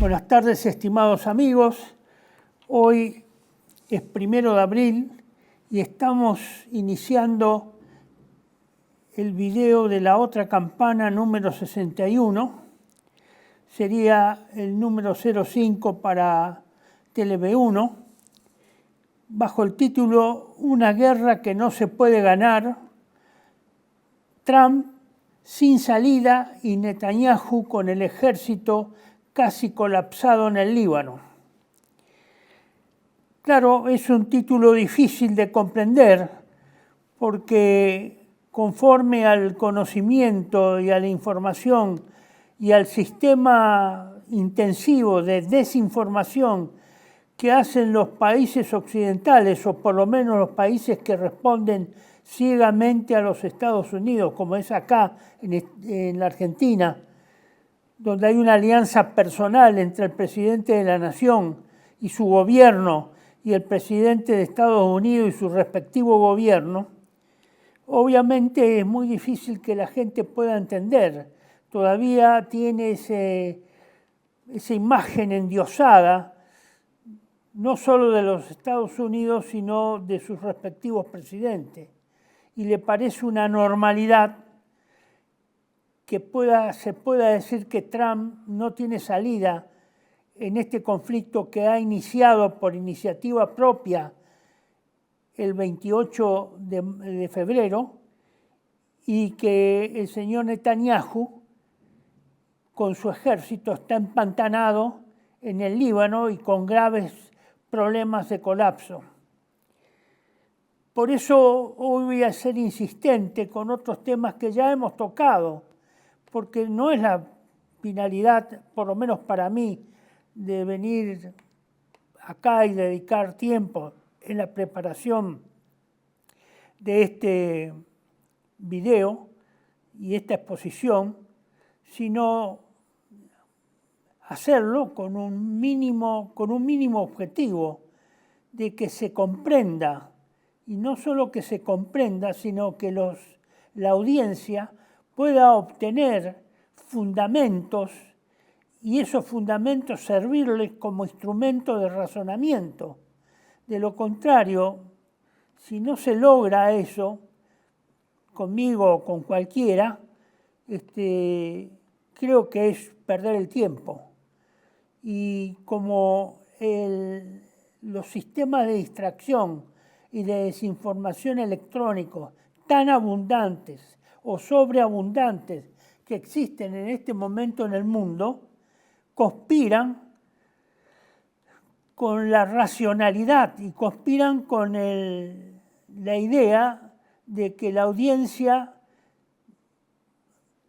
Buenas tardes, estimados amigos. Hoy es 1 de abril y estamos iniciando el video de la otra campana número 61. Sería el número 05 para TV1, bajo el título Una guerra que no se puede ganar, Trump sin salida y Netanyahu con el ejército casi colapsado en el Líbano. Claro, es un título difícil de comprender porque conforme al conocimiento y a la información y al sistema intensivo de desinformación que hacen los países occidentales, o por lo menos los países que responden ciegamente a los Estados Unidos, como es acá en la Argentina, donde hay una alianza personal entre el presidente de la nación y su gobierno y el presidente de Estados Unidos y su respectivo gobierno, obviamente es muy difícil que la gente pueda entender. Todavía tiene esa imagen endiosada, no solo de los Estados Unidos, sino de sus respectivos presidentes. Y le parece una normalidad que se pueda decir que Trump no tiene salida en este conflicto que ha iniciado por iniciativa propia el 28 de febrero y que el señor Netanyahu con su ejército está empantanado en el Líbano y con graves problemas de colapso. Por eso hoy voy a ser insistente con otros temas que ya hemos tocado, porque no es la finalidad, por lo menos para mí, de venir acá y dedicar tiempo en la preparación de este video y esta exposición, sino hacerlo con un mínimo objetivo de que se comprenda, y no solo que se comprenda, sino que la audiencia pueda obtener fundamentos y esos fundamentos servirles como instrumento de razonamiento. De lo contrario, si no se logra eso, conmigo o con cualquiera, creo que es perder el tiempo. Y como los sistemas de distracción y de desinformación electrónicos tan abundantes o sobreabundantes que existen en este momento en el mundo, conspiran con la racionalidad y conspiran con la idea de que la audiencia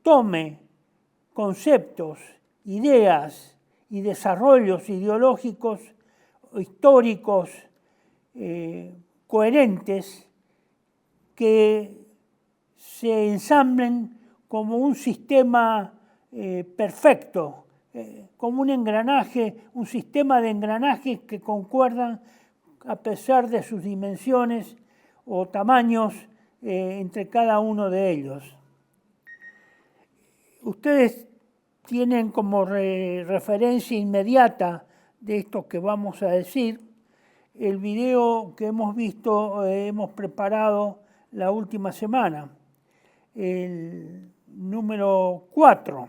tome conceptos, ideas y desarrollos ideológicos o históricos coherentes que se ensamblen como un sistema perfecto, como un engranaje, un sistema de engranajes que concuerdan a pesar de sus dimensiones o tamaños entre cada uno de ellos. Ustedes tienen como referencia inmediata de esto que vamos a decir el video que hemos visto, hemos preparado la última semana, el número 4.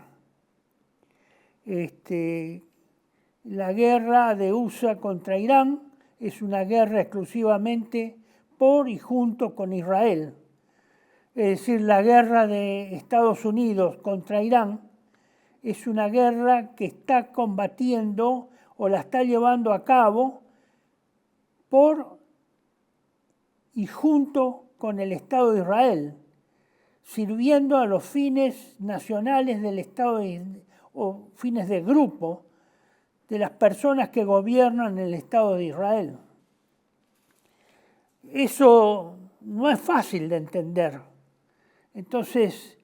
La guerra de USA contra Irán es una guerra exclusivamente por y junto con Israel. Es decir, la guerra de Estados Unidos contra Irán es una guerra que está combatiendo o la está llevando a cabo por y junto con el Estado de Israel, sirviendo a los fines nacionales del Estado o fines de grupo de las personas que gobiernan el Estado de Israel. Eso no es fácil de entender. Entonces,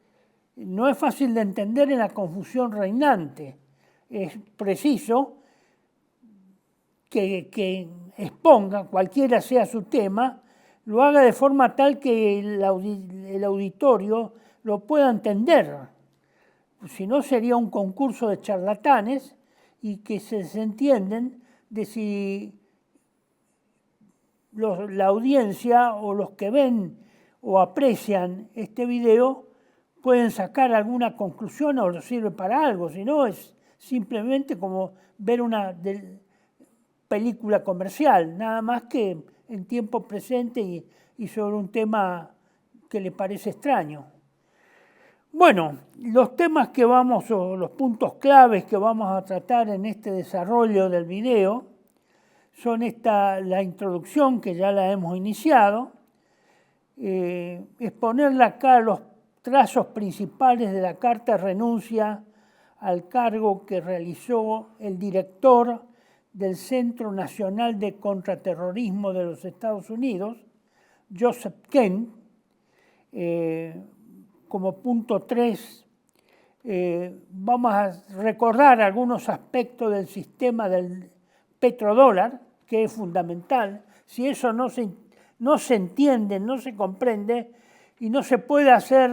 no es fácil de entender en la confusión reinante. Es preciso que exponga, cualquiera sea su tema, lo haga de forma tal que el auditorio lo pueda entender. Si no, sería un concurso de charlatanes y que se desentienden de si la audiencia o los que ven o aprecian este video pueden sacar alguna conclusión o les sirve para algo, si no es simplemente como ver una película comercial, nada más que en tiempo presente y sobre un tema que le parece extraño. Bueno, los temas que vamos, o los puntos claves que vamos a tratar en este desarrollo del video son la introducción, que ya la hemos iniciado, exponer acá los trazos principales de la carta de renuncia al cargo que realizó el director del Centro Nacional de Contraterrorismo de los Estados Unidos, Joseph Kent. Como punto 3, vamos a recordar algunos aspectos del sistema del petrodólar, que es fundamental. Si eso no se entiende, no se comprende y no se puede hacer,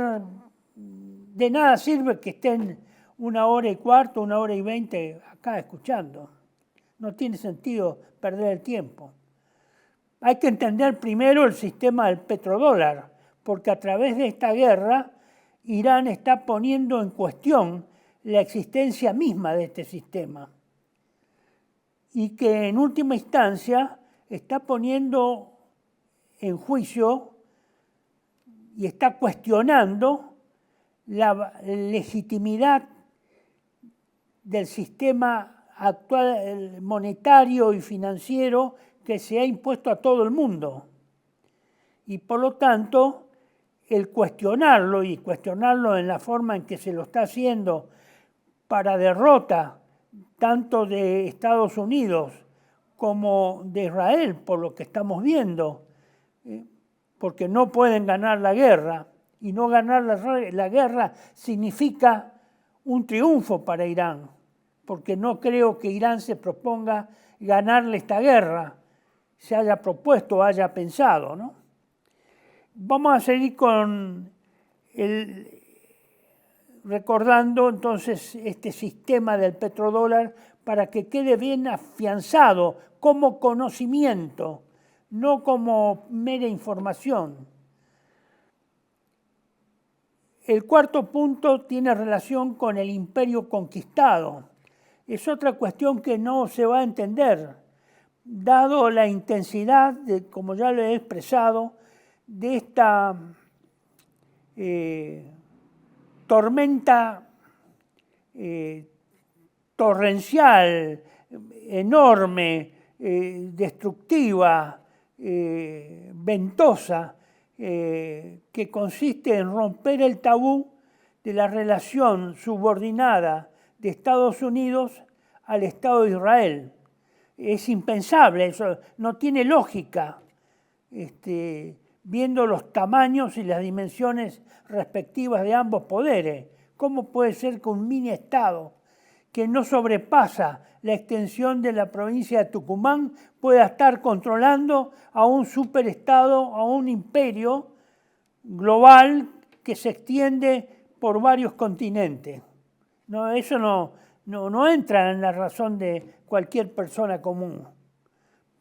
de nada sirve que estén 1 hora y cuarto, 1 hora y 20 acá escuchando. No tiene sentido perder el tiempo. Hay que entender primero el sistema del petrodólar, porque a través de esta guerra Irán está poniendo en cuestión la existencia misma de este sistema y que en última instancia está poniendo en juicio y está cuestionando la legitimidad del sistema actual monetario y financiero que se ha impuesto a todo el mundo. Y por lo tanto, el cuestionarlo y cuestionarlo en la forma en que se lo está haciendo para derrota tanto de Estados Unidos como de Israel, por lo que estamos viendo, porque no pueden ganar la guerra, y no ganar la guerra significa un triunfo para Irán, porque no creo que Irán se proponga ganarle esta guerra, se haya propuesto o haya pensado, ¿no? Vamos a seguir con recordando entonces este sistema del petrodólar para que quede bien afianzado como conocimiento, no como mera información. El cuarto punto tiene relación con el imperio conquistado. Es otra cuestión que no se va a entender, dado la intensidad, como ya lo he expresado, de esta tormenta torrencial, enorme, destructiva, ventosa, que consiste en romper el tabú de la relación subordinada de Estados Unidos al Estado de Israel. Es impensable, eso no tiene lógica. Viendo los tamaños y las dimensiones respectivas de ambos poderes. ¿Cómo puede ser que un mini Estado que no sobrepasa la extensión de la provincia de Tucumán pueda estar controlando a un superestado, a un imperio global que se extiende por varios continentes? No, eso no entra en la razón de cualquier persona común.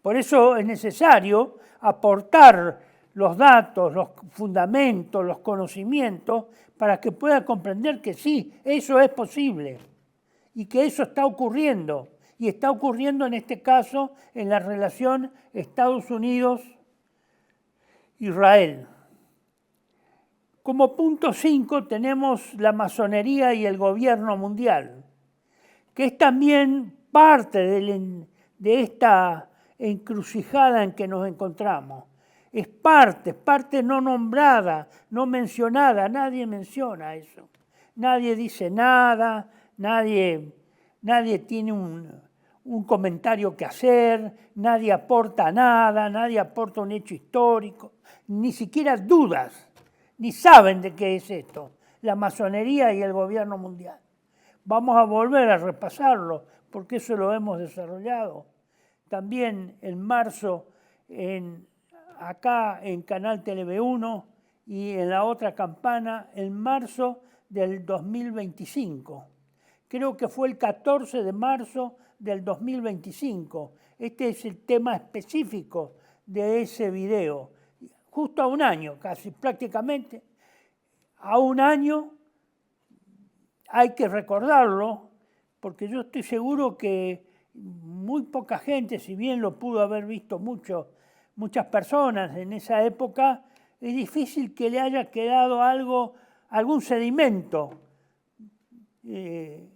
Por eso es necesario aportar los datos, los fundamentos, los conocimientos, para que pueda comprender que sí, eso es posible y que eso está ocurriendo. Y está ocurriendo en este caso en la relación Estados Unidos-Israel. Como punto 5 tenemos la masonería y el gobierno mundial, que es también parte de esta encrucijada en que nos encontramos. Es parte no nombrada, no mencionada, nadie menciona eso. Nadie dice nada, nadie tiene un comentario que hacer, nadie aporta nada, nadie aporta un hecho histórico, ni siquiera dudas, ni saben de qué es esto, la masonería y el gobierno mundial. Vamos a volver a repasarlo, porque eso lo hemos desarrollado. También en marzo, acá en Canal TV1 y en la otra campana, en marzo del 2025, creo que fue el 14 de marzo del 2025. Este es el tema específico de ese video. Justo a un año, casi prácticamente, a un año hay que recordarlo, porque yo estoy seguro que muy poca gente, si bien lo pudo haber visto muchas personas en esa época, es difícil que le haya quedado algún sedimento de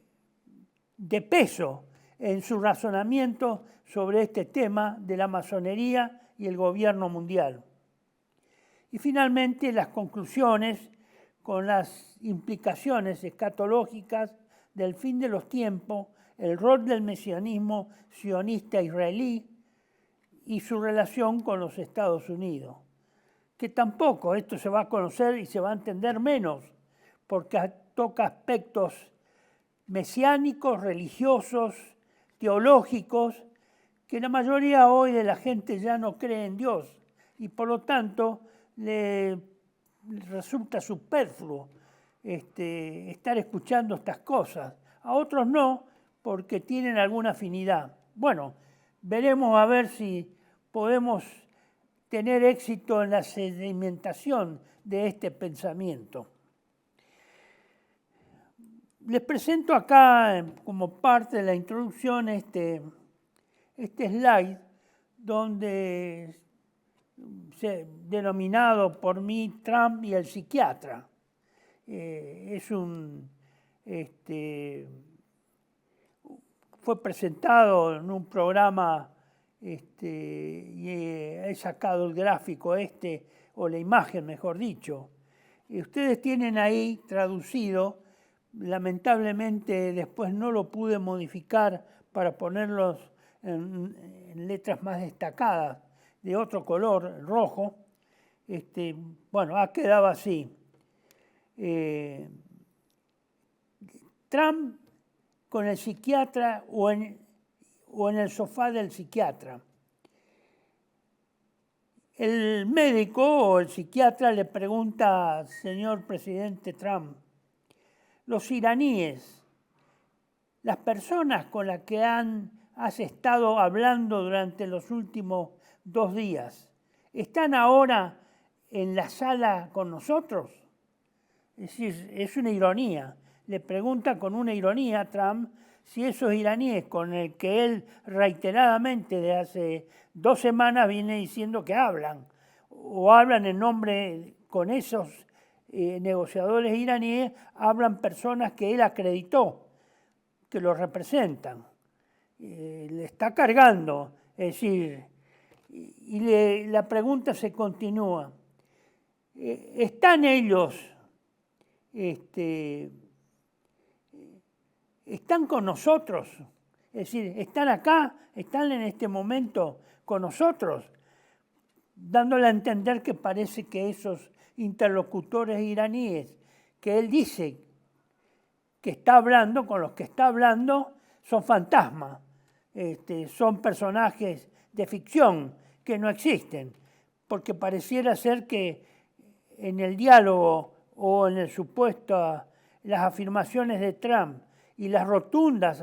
peso en su razonamiento sobre este tema de la masonería y el gobierno mundial. Y finalmente las conclusiones con las implicaciones escatológicas del fin de los tiempos, el rol del mesianismo sionista israelí y su relación con los Estados Unidos. Que tampoco esto se va a conocer y se va a entender menos, porque toca aspectos mesiánicos, religiosos, teológicos, que la mayoría hoy de la gente ya no cree en Dios y por lo tanto le resulta superfluo estar escuchando estas cosas. A otros no, porque tienen alguna afinidad. Bueno, veremos a ver si podemos tener éxito en la sedimentación de este pensamiento. Les presento acá, como parte de la introducción, este slide, donde denominado por mí Trump y el psiquiatra. Fue presentado en un programa y he sacado el gráfico o la imagen, mejor dicho. Y ustedes tienen ahí traducido, lamentablemente después no lo pude modificar para ponerlos en letras más destacadas, de otro color, rojo. Bueno, ha quedado así. Trump con el psiquiatra o en el sofá del psiquiatra. El médico o el psiquiatra le pregunta al señor presidente Trump, los iraníes, las personas con las que has estado hablando durante los últimos 2 días, ¿están ahora en la sala con nosotros? Es decir, es una ironía. Le pregunta con una ironía a Trump si esos iraníes con el que él reiteradamente de hace 2 semanas viene diciendo que hablan, o hablan en nombre con esos negociadores iraníes, hablan personas que él acreditó, que lo representan. Le está cargando, es decir, la pregunta se continúa. ¿Están ellos, están con nosotros? Es decir, ¿están acá? ¿Están en este momento con nosotros? Dándole a entender que parece que esos interlocutores iraníes que él dice que está hablando, con los que está hablando, son fantasmas, son personajes de ficción que no existen, porque pareciera ser que en el diálogo o en el supuesto, las afirmaciones de Trump y las rotundas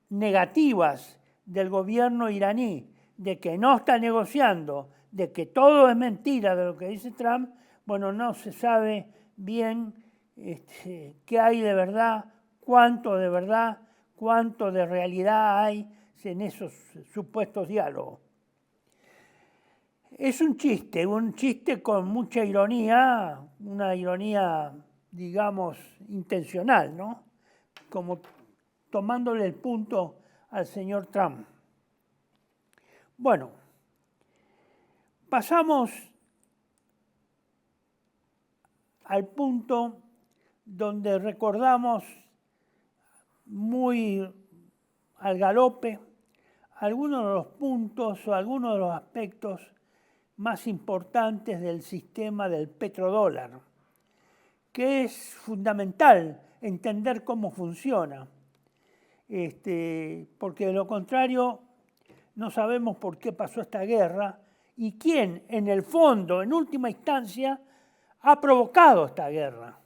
negativas del gobierno iraní de que no está negociando, de que todo es mentira de lo que dice Trump, bueno, no se sabe bien qué hay de verdad, cuánto de realidad hay en esos supuestos diálogos. Es un chiste con mucha ironía, una ironía, digamos, intencional, ¿no? Como tomándole el punto al señor Trump. Bueno, pasamos al punto donde recordamos muy al galope algunos de los puntos o algunos de los aspectos más importantes del sistema del petrodólar, que es fundamental entender cómo funciona, porque de lo contrario no sabemos por qué pasó esta guerra y quién, en el fondo, en última instancia, ha provocado esta guerra.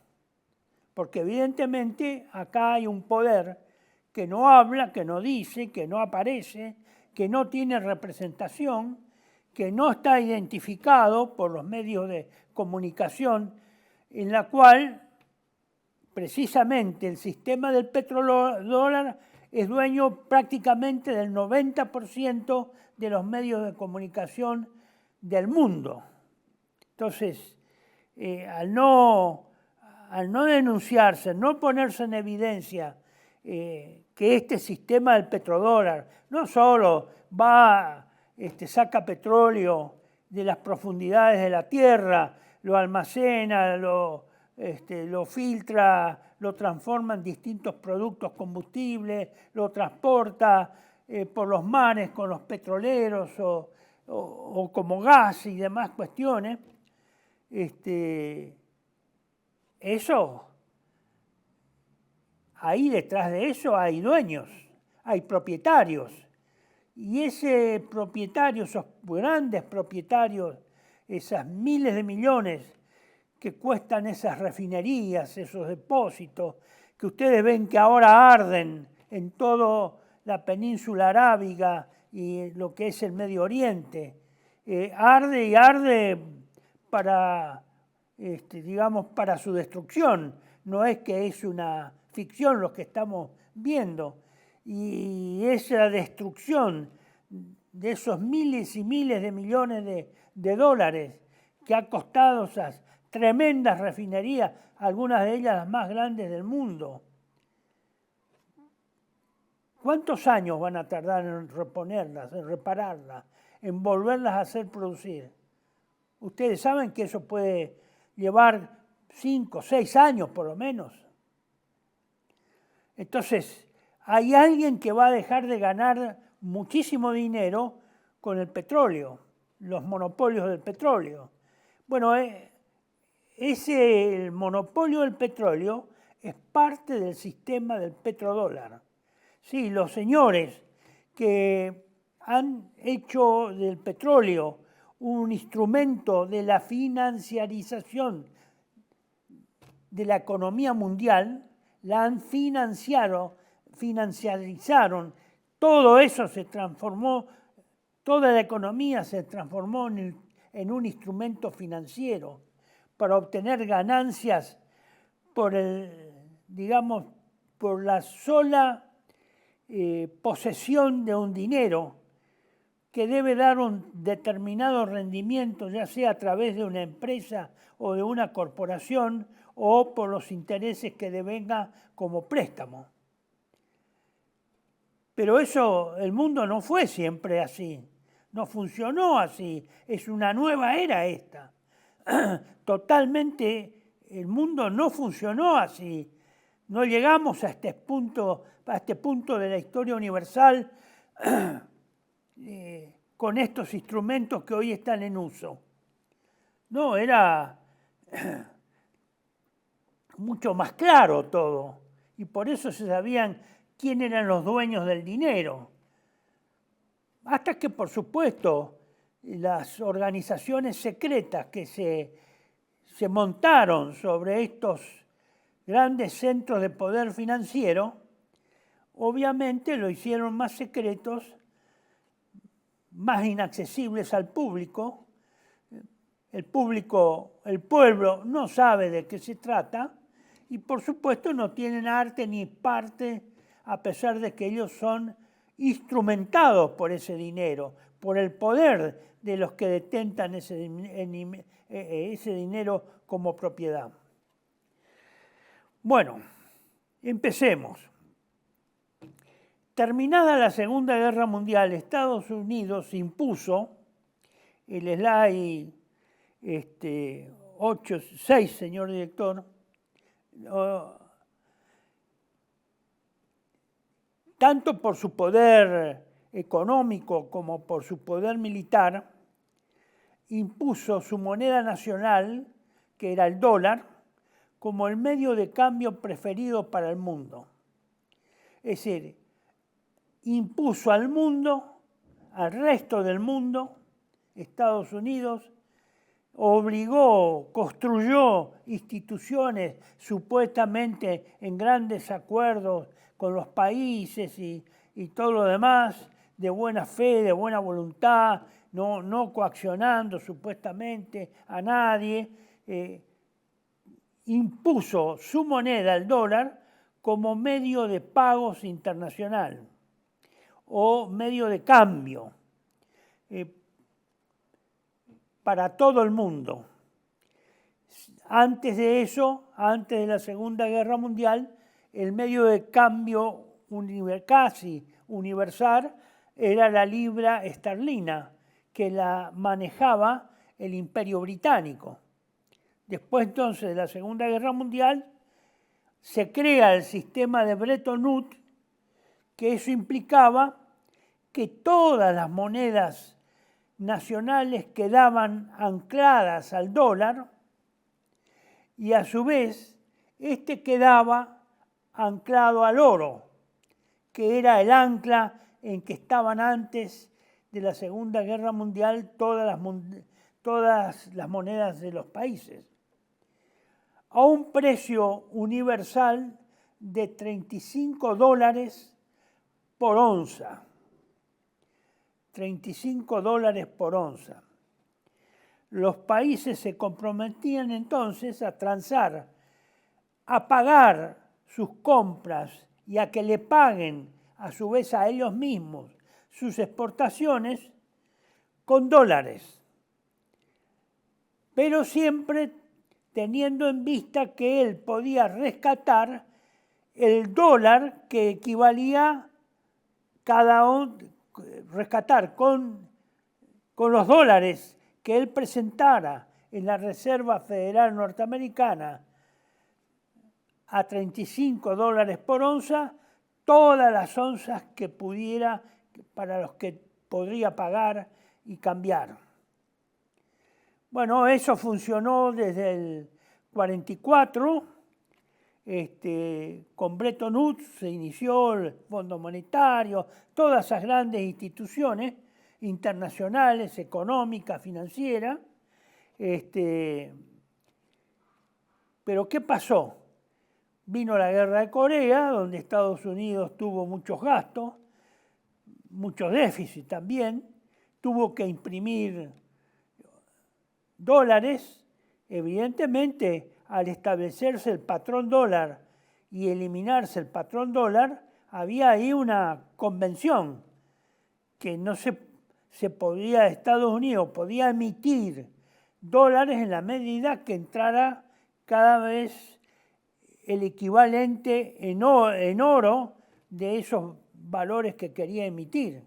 porque evidentemente acá hay un poder que no habla, que no dice, que no aparece, que no tiene representación, que no está identificado por los medios de comunicación, en la cual precisamente el sistema del petrodólar es dueño prácticamente del 90% de los medios de comunicación del mundo. Entonces, al no denunciarse, no ponerse en evidencia que este sistema del petrodólar no solo saca petróleo de las profundidades de la tierra, lo almacena, lo filtra, lo transforma en distintos productos combustibles, lo transporta por los mares con los petroleros o como gas y demás cuestiones. Eso, ahí detrás de eso hay dueños, hay propietarios. Y ese propietario, esos grandes propietarios, esas miles de millones que cuestan esas refinerías, esos depósitos, que ustedes ven que ahora arden en toda la península arábiga y lo que es el Medio Oriente. Arde y arde para, para su destrucción. No es que es una ficción lo que estamos viendo. Y esa destrucción de esos miles y miles de millones de dólares que ha costado esas tremendas refinerías, algunas de ellas las más grandes del mundo. ¿Cuántos años van a tardar en reponerlas, en repararlas, en volverlas a hacer producir? Ustedes saben que eso puede llevar 5, 6 años por lo menos. Entonces, hay alguien que va a dejar de ganar muchísimo dinero con el petróleo, los monopolios del petróleo. Bueno, el monopolio del petróleo es parte del sistema del petrodólar. Sí, los señores que han hecho del petróleo un instrumento de la financiarización de la economía mundial, la han financiarizaron, todo eso se transformó, toda la economía se transformó en un instrumento financiero para obtener ganancias por la sola posesión de un dinero que debe dar un determinado rendimiento, ya sea a través de una empresa o de una corporación o por los intereses que devenga como préstamo. Pero eso, el mundo no fue siempre así, no funcionó así, es una nueva era esta. Totalmente el mundo no funcionó así. No llegamos a este punto de la historia universal con estos instrumentos que hoy están en uso. No, era mucho más claro todo. Y por eso se sabían quién eran los dueños del dinero. Hasta que, por supuesto, las organizaciones secretas que se montaron sobre estos grandes centros de poder financiero, obviamente lo hicieron más secretos, más inaccesibles al público. El pueblo no sabe de qué se trata y por supuesto no tienen arte ni parte, a pesar de que ellos son instrumentados por ese dinero, por el poder de los que detentan ese dinero como propiedad. Bueno, empecemos. Terminada la Segunda Guerra Mundial, Estados Unidos impuso el slide 6, señor director, tanto por su poder económico como por su poder militar, impuso su moneda nacional, que era el dólar, como el medio de cambio preferido para el mundo. Es decir, impuso al mundo, al resto del mundo, Estados Unidos, obligó, construyó instituciones supuestamente en grandes acuerdos con los países y todo lo demás, de buena fe, de buena voluntad, no coaccionando supuestamente a nadie, impuso su moneda, el dólar, como medio de pagos internacional o medio de cambio para todo el mundo. Antes de eso, antes de la Segunda Guerra Mundial, el medio de cambio casi universal era la libra esterlina, que la manejaba el Imperio Británico. Después entonces de la Segunda Guerra Mundial, se crea el sistema de Bretton Woods, que eso implicaba que todas las monedas nacionales quedaban ancladas al dólar y a su vez este quedaba anclado al oro, que era el ancla en que estaban antes de la Segunda Guerra Mundial todas las monedas de los países, a un precio universal de $35 por onza. $35 por onza. Los países se comprometían entonces a transar, a pagar sus compras y a que le paguen a su vez a ellos mismos sus exportaciones con dólares, pero siempre teniendo en vista que él podía rescatar el dólar que equivalía rescatar con los dólares que él presentara en la Reserva Federal Norteamericana a $35 por onza, todas las onzas que pudiera, para los que podría pagar y cambiar. Bueno, eso funcionó desde el 44, con Bretton Woods se inició el Fondo Monetario, todas esas grandes instituciones internacionales, económicas, financieras. Pero ¿qué pasó? Vino la guerra de Corea, donde Estados Unidos tuvo muchos gastos, muchos déficits también, tuvo que imprimir dólares. Evidentemente, al establecerse el patrón dólar y eliminarse el patrón dólar, había ahí una convención que no se podía, Estados Unidos podía emitir dólares en la medida que entrara cada vez el equivalente en oro de esos valores que quería emitir.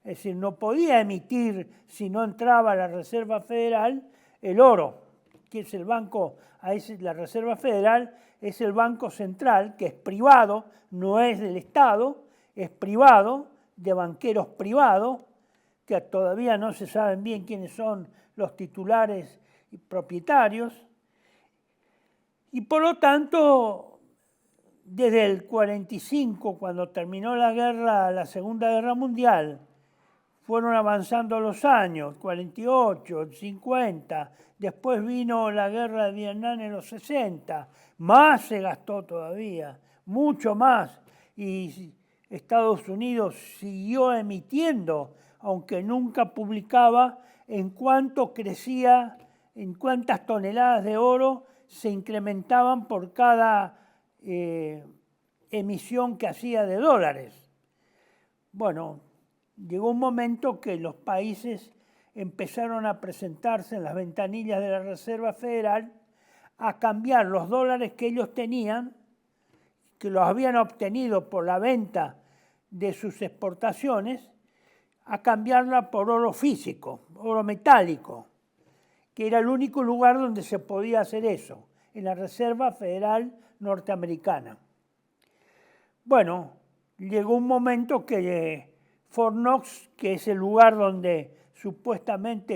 Es decir, no podía emitir si no entraba a la Reserva Federal el oro, que es el banco, la Reserva Federal es el banco central, que es privado, no es del Estado, es privado, de banqueros privados, que todavía no se saben bien quiénes son los titulares y propietarios. Y por lo tanto, desde el 45, cuando terminó la Segunda Guerra Mundial, fueron avanzando los años, 48, el 50, después vino la guerra de Vietnam en los 60, más se gastó todavía, mucho más, y Estados Unidos siguió emitiendo, aunque nunca publicaba en cuánto crecía, en cuántas toneladas de oro se incrementaban por cada emisión que hacía de dólares. Bueno, llegó un momento que los países empezaron a presentarse en las ventanillas de la Reserva Federal a cambiar los dólares que ellos tenían, que los habían obtenido por la venta de sus exportaciones, a cambiarla por oro físico, oro metálico, que era el único lugar donde se podía hacer eso, en la Reserva Federal Norteamericana. Bueno, llegó un momento que Fort Knox, que es el lugar donde supuestamente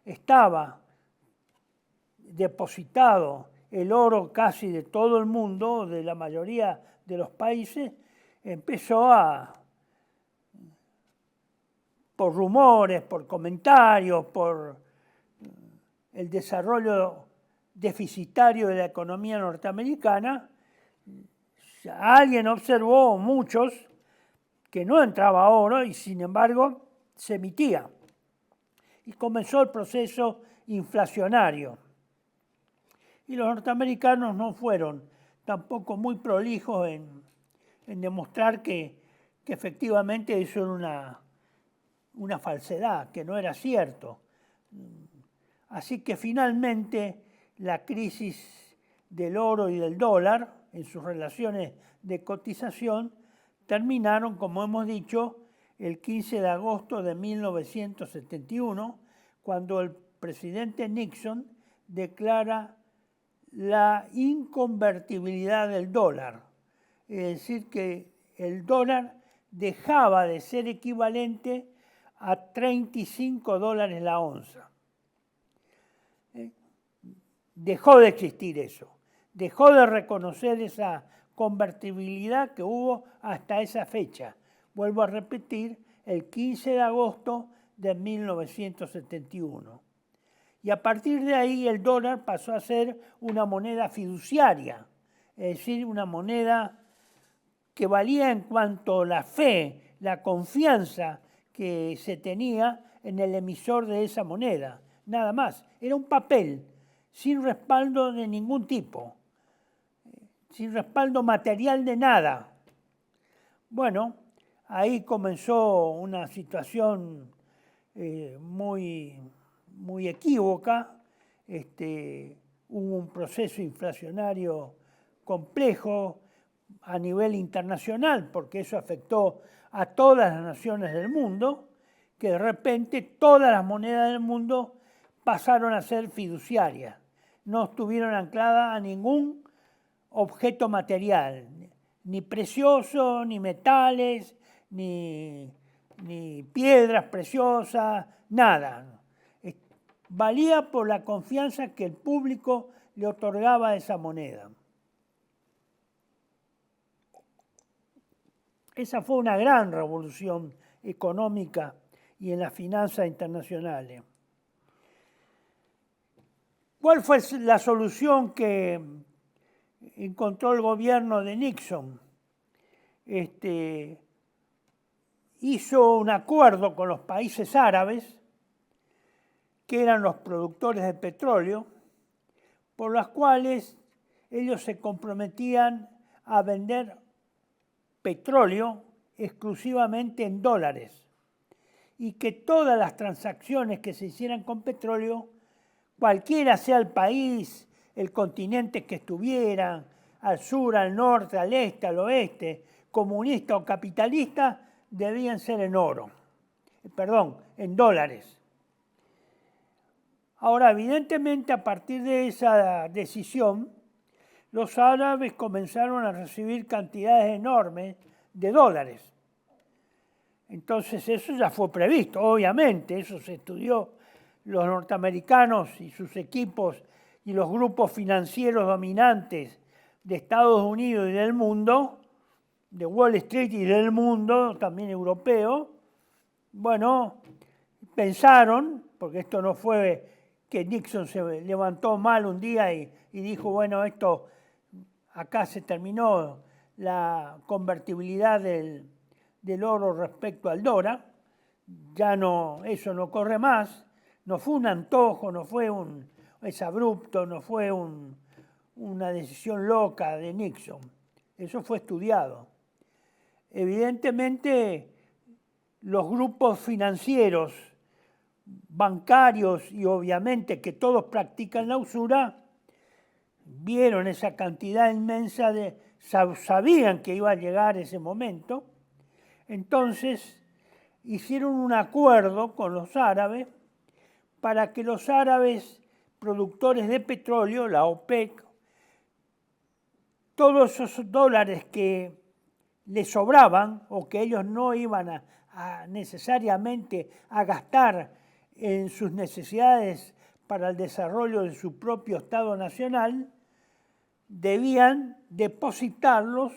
estaba depositado el oro casi de todo el mundo, de la mayoría de los países, empezó por rumores, por comentarios, el desarrollo deficitario de la economía norteamericana, alguien observó, muchos, que no entraba oro y sin embargo se emitía. Y comenzó el proceso inflacionario. Y los norteamericanos no fueron tampoco muy prolijos en demostrar que efectivamente eso era una falsedad, que no era cierto. Así que finalmente la crisis del oro y del dólar en sus relaciones de cotización terminaron, como hemos dicho, el 15 de agosto de 1971, cuando el presidente Nixon declara la inconvertibilidad del dólar. Es decir, que el dólar dejaba de ser equivalente a $35 la onza. Dejó de existir eso. Dejó de reconocer esa convertibilidad que hubo hasta esa fecha. Vuelvo a repetir, el 15 de agosto de 1971. Y a partir de ahí el dólar pasó a ser una moneda fiduciaria, es decir, una moneda que valía en cuanto a la fe, la confianza que se tenía en el emisor de esa moneda, nada más. Era un papel sin respaldo de ningún tipo, sin respaldo material de nada. Bueno, ahí comenzó una situación muy equívoca. Hubo un proceso inflacionario complejo a nivel internacional, porque eso afectó a todas las naciones del mundo, que de repente todas las monedas del mundo pasaron a ser fiduciarias. No estuvieron ancladas a ningún objeto material, ni precioso, ni metales, ni piedras preciosas, nada. Valía por la confianza que el público le otorgaba a esa moneda. Esa fue una gran revolución económica y en las finanzas internacionales. ¿Cuál fue la solución que encontró el gobierno de Nixon? Hizo un acuerdo con los países árabes, que eran los productores de petróleo, por las cuales ellos se comprometían a vender petróleo exclusivamente en dólares y que todas las transacciones que se hicieran con petróleo, cualquiera sea el país, el continente que estuviera, al sur, al norte, al este, al oeste, comunista o capitalista, debían ser en en dólares. Ahora, evidentemente, a partir de esa decisión, los árabes comenzaron a recibir cantidades enormes de dólares. Entonces, eso ya fue previsto, obviamente, eso se estudió. Los norteamericanos y sus equipos y los grupos financieros dominantes de Estados Unidos y del mundo, de Wall Street y del mundo, también europeo, bueno, pensaron, porque esto no fue que Nixon se levantó mal un día y dijo, bueno, acá se terminó la convertibilidad del oro respecto al dólar, ya no, eso no corre más, no fue un antojo, no fue es abrupto, no fue una decisión loca de Nixon, eso fue estudiado. Evidentemente, los grupos financieros, bancarios y obviamente que todos practican la usura, vieron esa cantidad inmensa sabían que iba a llegar ese momento, entonces hicieron un acuerdo con los árabes para que los árabes productores de petróleo, la OPEC, todos esos dólares que les sobraban o que ellos no iban necesariamente a gastar en sus necesidades para el desarrollo de su propio Estado nacional, debían depositarlos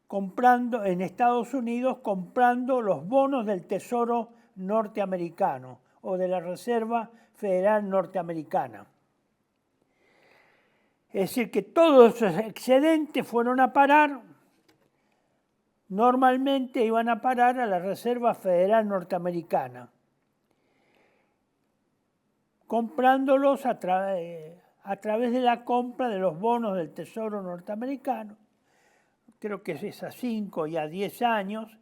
comprando en Estados Unidos, comprando los bonos del Tesoro norteamericano o de la Reserva Federal Norteamericana. Es decir, que todos esos excedentes fueron a parar, normalmente iban a parar a la Reserva Federal Norteamericana, comprándolos a través de la compra de los bonos del Tesoro norteamericano. Creo que es a 5 y a 10 años,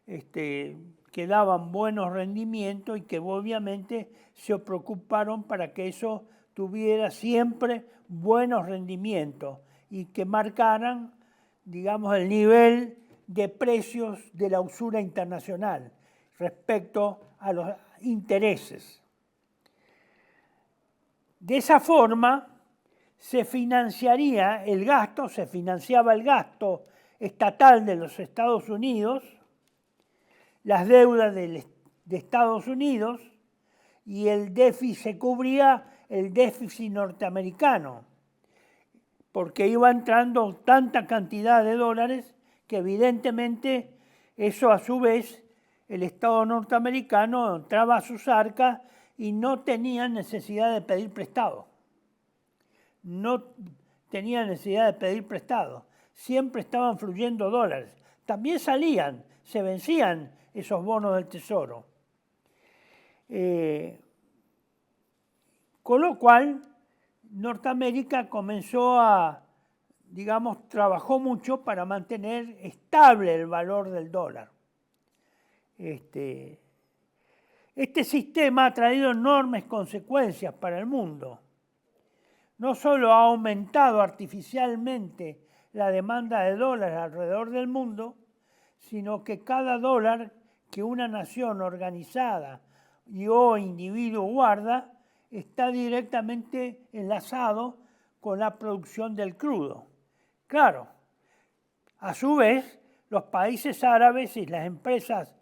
que daban buenos rendimientos y que obviamente se preocuparon para que eso tuviera siempre buenos rendimientos y que marcaran, digamos, el nivel de precios de la usura internacional respecto a los intereses. De esa forma se financiaba el gasto estatal de los Estados Unidos, las deudas de Estados Unidos, y el déficit, se cubría el déficit norteamericano, porque iba entrando tanta cantidad de dólares que evidentemente eso a su vez el Estado norteamericano entraba a sus arcas y no tenía necesidad de pedir prestado. No tenía necesidad de pedir prestado. Siempre estaban fluyendo dólares. También salían, se vencían esos bonos del Tesoro. Con lo cual, Norteamérica comenzó trabajó mucho para mantener estable el valor del dólar. Este sistema ha traído enormes consecuencias para el mundo. No solo ha aumentado artificialmente la demanda de dólares alrededor del mundo, sino que cada dólar que una nación organizada o individuo guarda está directamente enlazado con la producción del crudo. Claro, a su vez, los países árabes y las empresas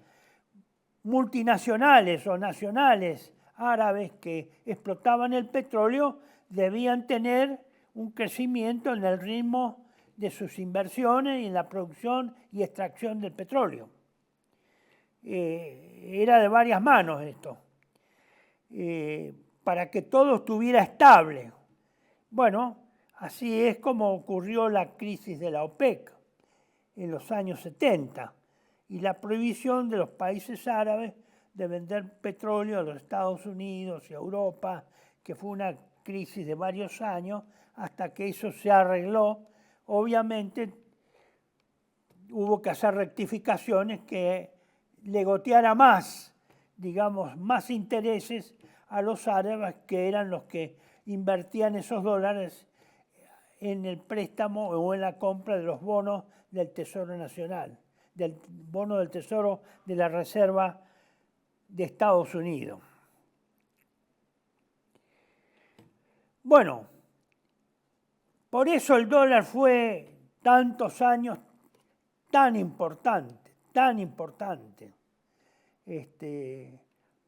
multinacionales o nacionales árabes que explotaban el petróleo debían tener un crecimiento en el ritmo de sus inversiones y en la producción y extracción del petróleo. Era de varias manos esto, para que todo estuviera estable. Bueno, así es como ocurrió la crisis de la OPEC en los años 70 y la prohibición de los países árabes de vender petróleo a los Estados Unidos y a Europa, que fue una crisis de varios años, hasta que eso se arregló. Obviamente hubo que hacer rectificaciones que le goteara más, digamos, más intereses a los árabes, que eran los que invertían esos dólares en el préstamo o en la compra de los bonos del Tesoro Nacional, del bono del Tesoro de la Reserva de Estados Unidos. Bueno, por eso el dólar fue tantos años tan importante,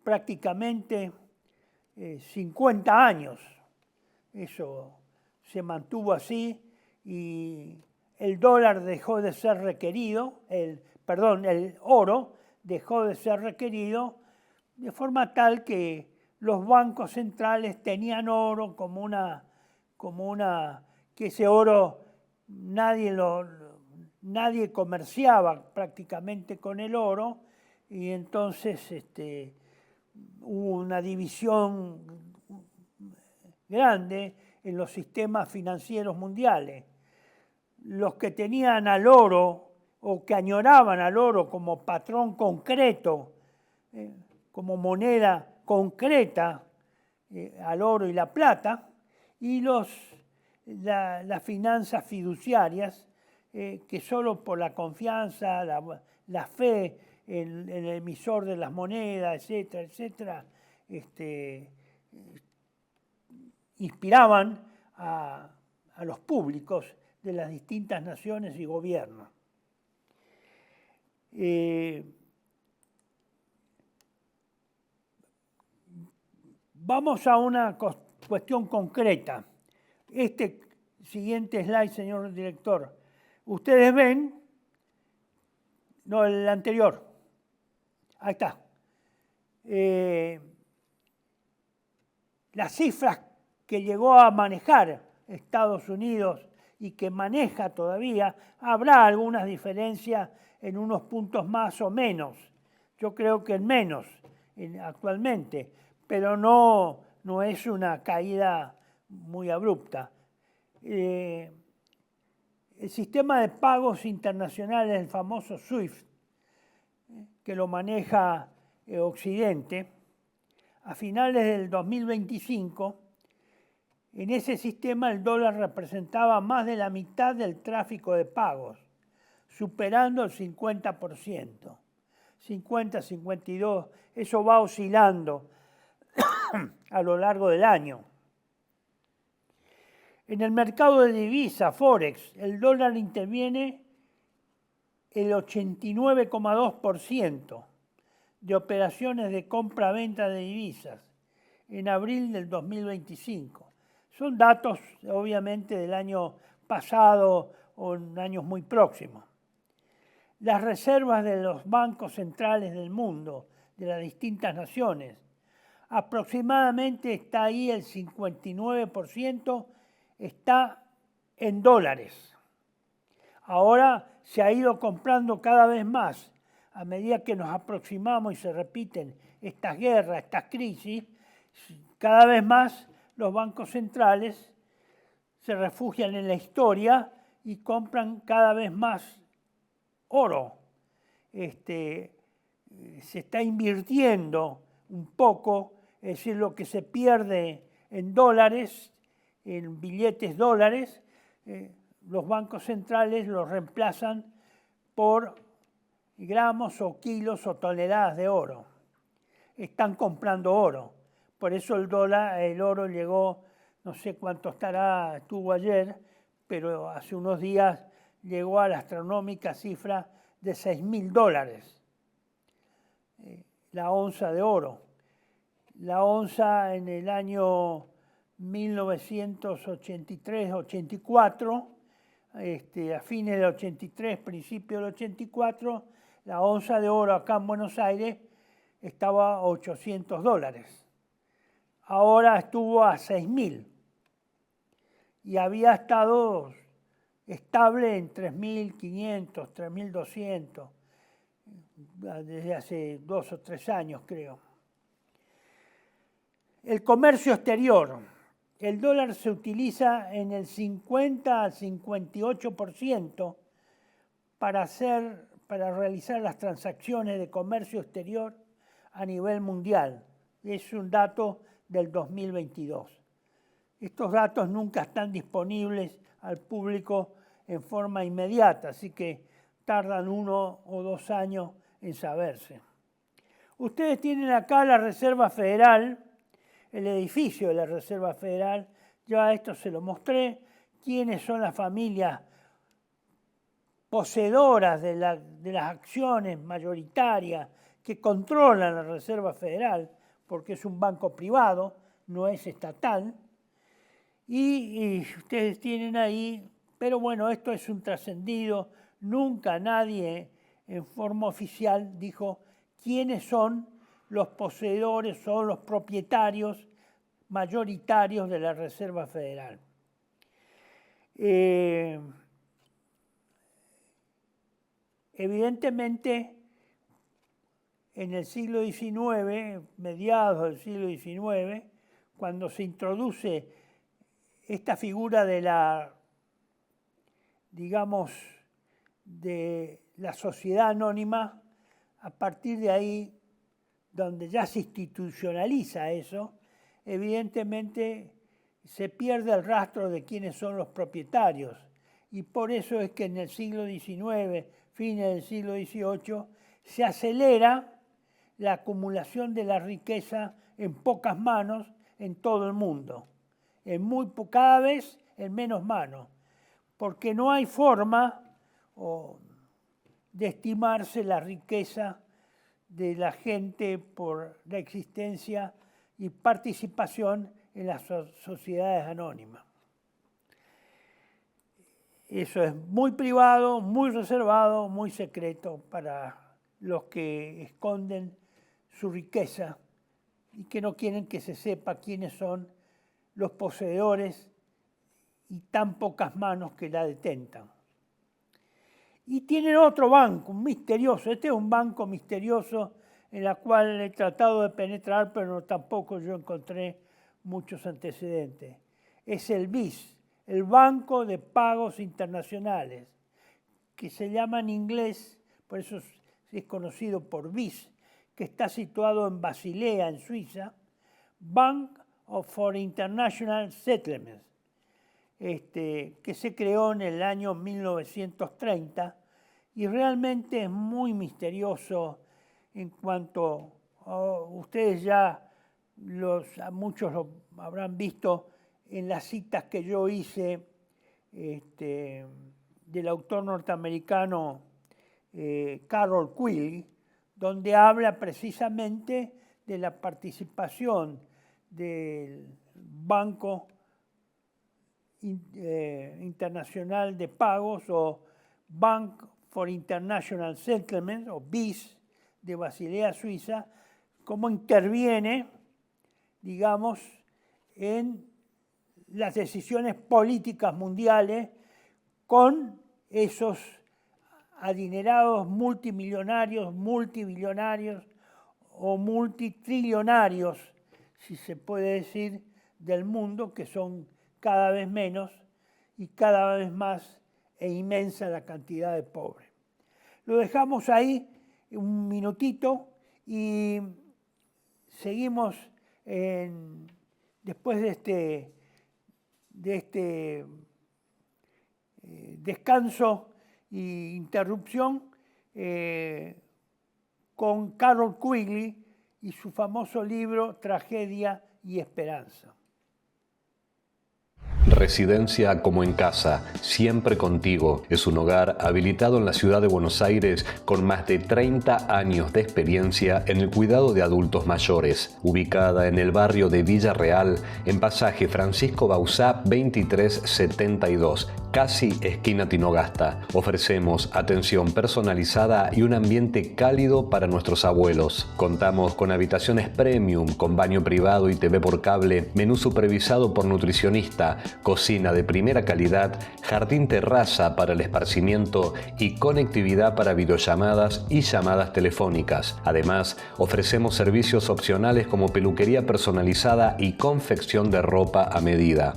prácticamente 50 años. Eso se mantuvo así y el dólar dejó de ser requerido, el oro dejó de ser requerido de forma tal que los bancos centrales tenían oro que ese oro nadie comerciaba prácticamente con el oro, y entonces hubo una división grande en los sistemas financieros mundiales. Los que tenían al oro o que añoraban al oro como patrón concreto, como moneda concreta, al oro y la plata, y las finanzas fiduciarias, que solo por la confianza, la fe en el emisor de las monedas, etcétera, inspiraban a los públicos de las distintas naciones y gobiernos. Vamos a una cuestión concreta. Este siguiente slide, señor director. Ustedes ven, no, el anterior. Ahí está. las cifras que llegó a manejar Estados Unidos y que maneja todavía, habrá algunas diferencias en unos puntos más o menos. Yo creo que en menos actualmente, pero no es una caída muy abrupta. El sistema de pagos internacionales, el famoso SWIFT, que lo maneja Occidente, a finales del 2025, en ese sistema el dólar representaba más de la mitad del tráfico de pagos, superando el 50%. 50, 52, eso va oscilando a lo largo del año. En el mercado de divisas, Forex, el dólar interviene el 89,2% de operaciones de compra-venta de divisas en abril del 2025. Son datos, obviamente, del año pasado o en años muy próximos. Las reservas de los bancos centrales del mundo, de las distintas naciones, aproximadamente está ahí el 59%, está en dólares. Ahora se ha ido comprando cada vez más. A medida que nos aproximamos y se repiten estas guerras, estas crisis, cada vez más los bancos centrales se refugian en la historia y compran cada vez más oro. Se está invirtiendo un poco, es decir, lo que se pierde en dólares, en billetes dólares, los bancos centrales los reemplazan por gramos o kilos o toneladas de oro. Están comprando oro. Por eso el oro llegó, no sé cuánto estuvo ayer, pero hace unos días llegó a la astronómica cifra de $6.000, la onza de oro. La onza en el año 1983-84, a fines del 83, principio del 84, la onza de oro acá en Buenos Aires estaba a $800. Ahora estuvo a 6.000 y había estado estable en 3.500, 3.200 desde hace 2 o 3 años, creo. El comercio exterior. El dólar se utiliza en el 50 al 58% para realizar las transacciones de comercio exterior a nivel mundial. Es un dato del 2022. Estos datos nunca están disponibles al público en forma inmediata, así que tardan 1 o 2 años en saberse. Ustedes tienen acá la Reserva Federal, el edificio de la Reserva Federal, ya esto se lo mostré, quiénes son las familias poseedoras de las acciones mayoritarias que controlan la Reserva Federal, porque es un banco privado, no es estatal, y ustedes tienen ahí, pero bueno, esto es un trascendido, nunca nadie en forma oficial dijo quiénes son los poseedores o los propietarios mayoritarios de la Reserva Federal. Evidentemente, en el siglo XIX, mediados del siglo XIX, cuando se introduce esta figura de de la sociedad anónima, a partir de ahí, donde ya se institucionaliza eso, evidentemente se pierde el rastro de quiénes son los propietarios. Y por eso es que en el siglo XIX, fines del siglo XVIII, se acelera la acumulación de la riqueza en pocas manos en todo el mundo. Cada vez en menos manos, porque no hay forma de estimarse la riqueza de la gente por la existencia y participación en las sociedades anónimas. Eso es muy privado, muy reservado, muy secreto para los que esconden su riqueza y que no quieren que se sepa quiénes son los poseedores y tan pocas manos que la detentan. Y tienen otro banco, un misterioso. Este es un banco misterioso en el cual he tratado de penetrar, pero tampoco yo encontré muchos antecedentes. Es el BIS, el Banco de Pagos Internacionales, que se llama en inglés, por eso es conocido por BIS, que está situado en Basilea, en Suiza, Bank for International Settlements, que se creó en el año 1930 y realmente es muy misterioso en cuanto ustedes ya muchos lo habrán visto en las citas que yo hice del autor norteamericano Carroll Quigley, donde habla precisamente de la participación del Banco Internacional de Pagos o Bank for International Settlements o BIS de Basilea, Suiza, cómo interviene, digamos, en las decisiones políticas mundiales con esos adinerados multimillonarios, multibillonarios o multitrillonarios, si se puede decir, del mundo, que son cada vez menos y cada vez más e inmensa la cantidad de pobres. Lo dejamos ahí un minutito y seguimos después de este descanso e interrupción con Carroll Quigley y su famoso libro Tragedia y Esperanza. Residencia como en casa, siempre contigo. Es un hogar habilitado en la ciudad de Buenos Aires con más de 30 años de experiencia en el cuidado de adultos mayores. Ubicada en el barrio de Villa Real, en pasaje Francisco Bauzá 2372, casi esquina Tinogasta. Ofrecemos atención personalizada y un ambiente cálido para nuestros abuelos. Contamos con habitaciones premium, con baño privado y TV por cable, menú supervisado por nutricionista, cocina de primera calidad, jardín terraza para el esparcimiento y conectividad para videollamadas y llamadas telefónicas. Además, ofrecemos servicios opcionales como peluquería personalizada y confección de ropa a medida.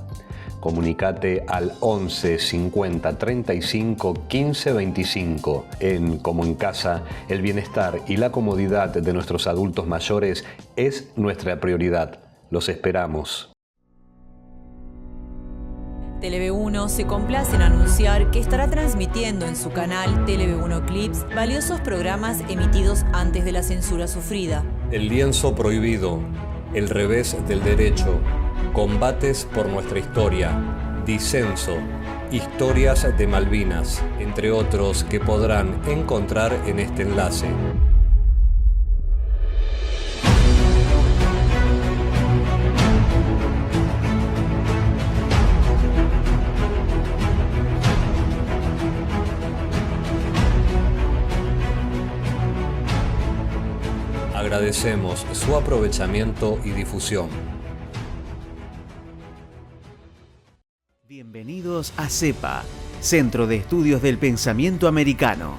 Comunicate al 11 50 35 15 25. En Como en Casa, el bienestar y la comodidad de nuestros adultos mayores es nuestra prioridad. Los esperamos. Tele-V1 se complace en anunciar que estará transmitiendo en su canal Tele-V1 Clips valiosos programas emitidos antes de la censura sufrida. El lienzo prohibido, el revés del derecho, combates por nuestra historia, disenso, historias de Malvinas, entre otros que podrán encontrar en este enlace. Agradecemos su aprovechamiento y difusión. Bienvenidos a CEPA, Centro de Estudios del Pensamiento Americano.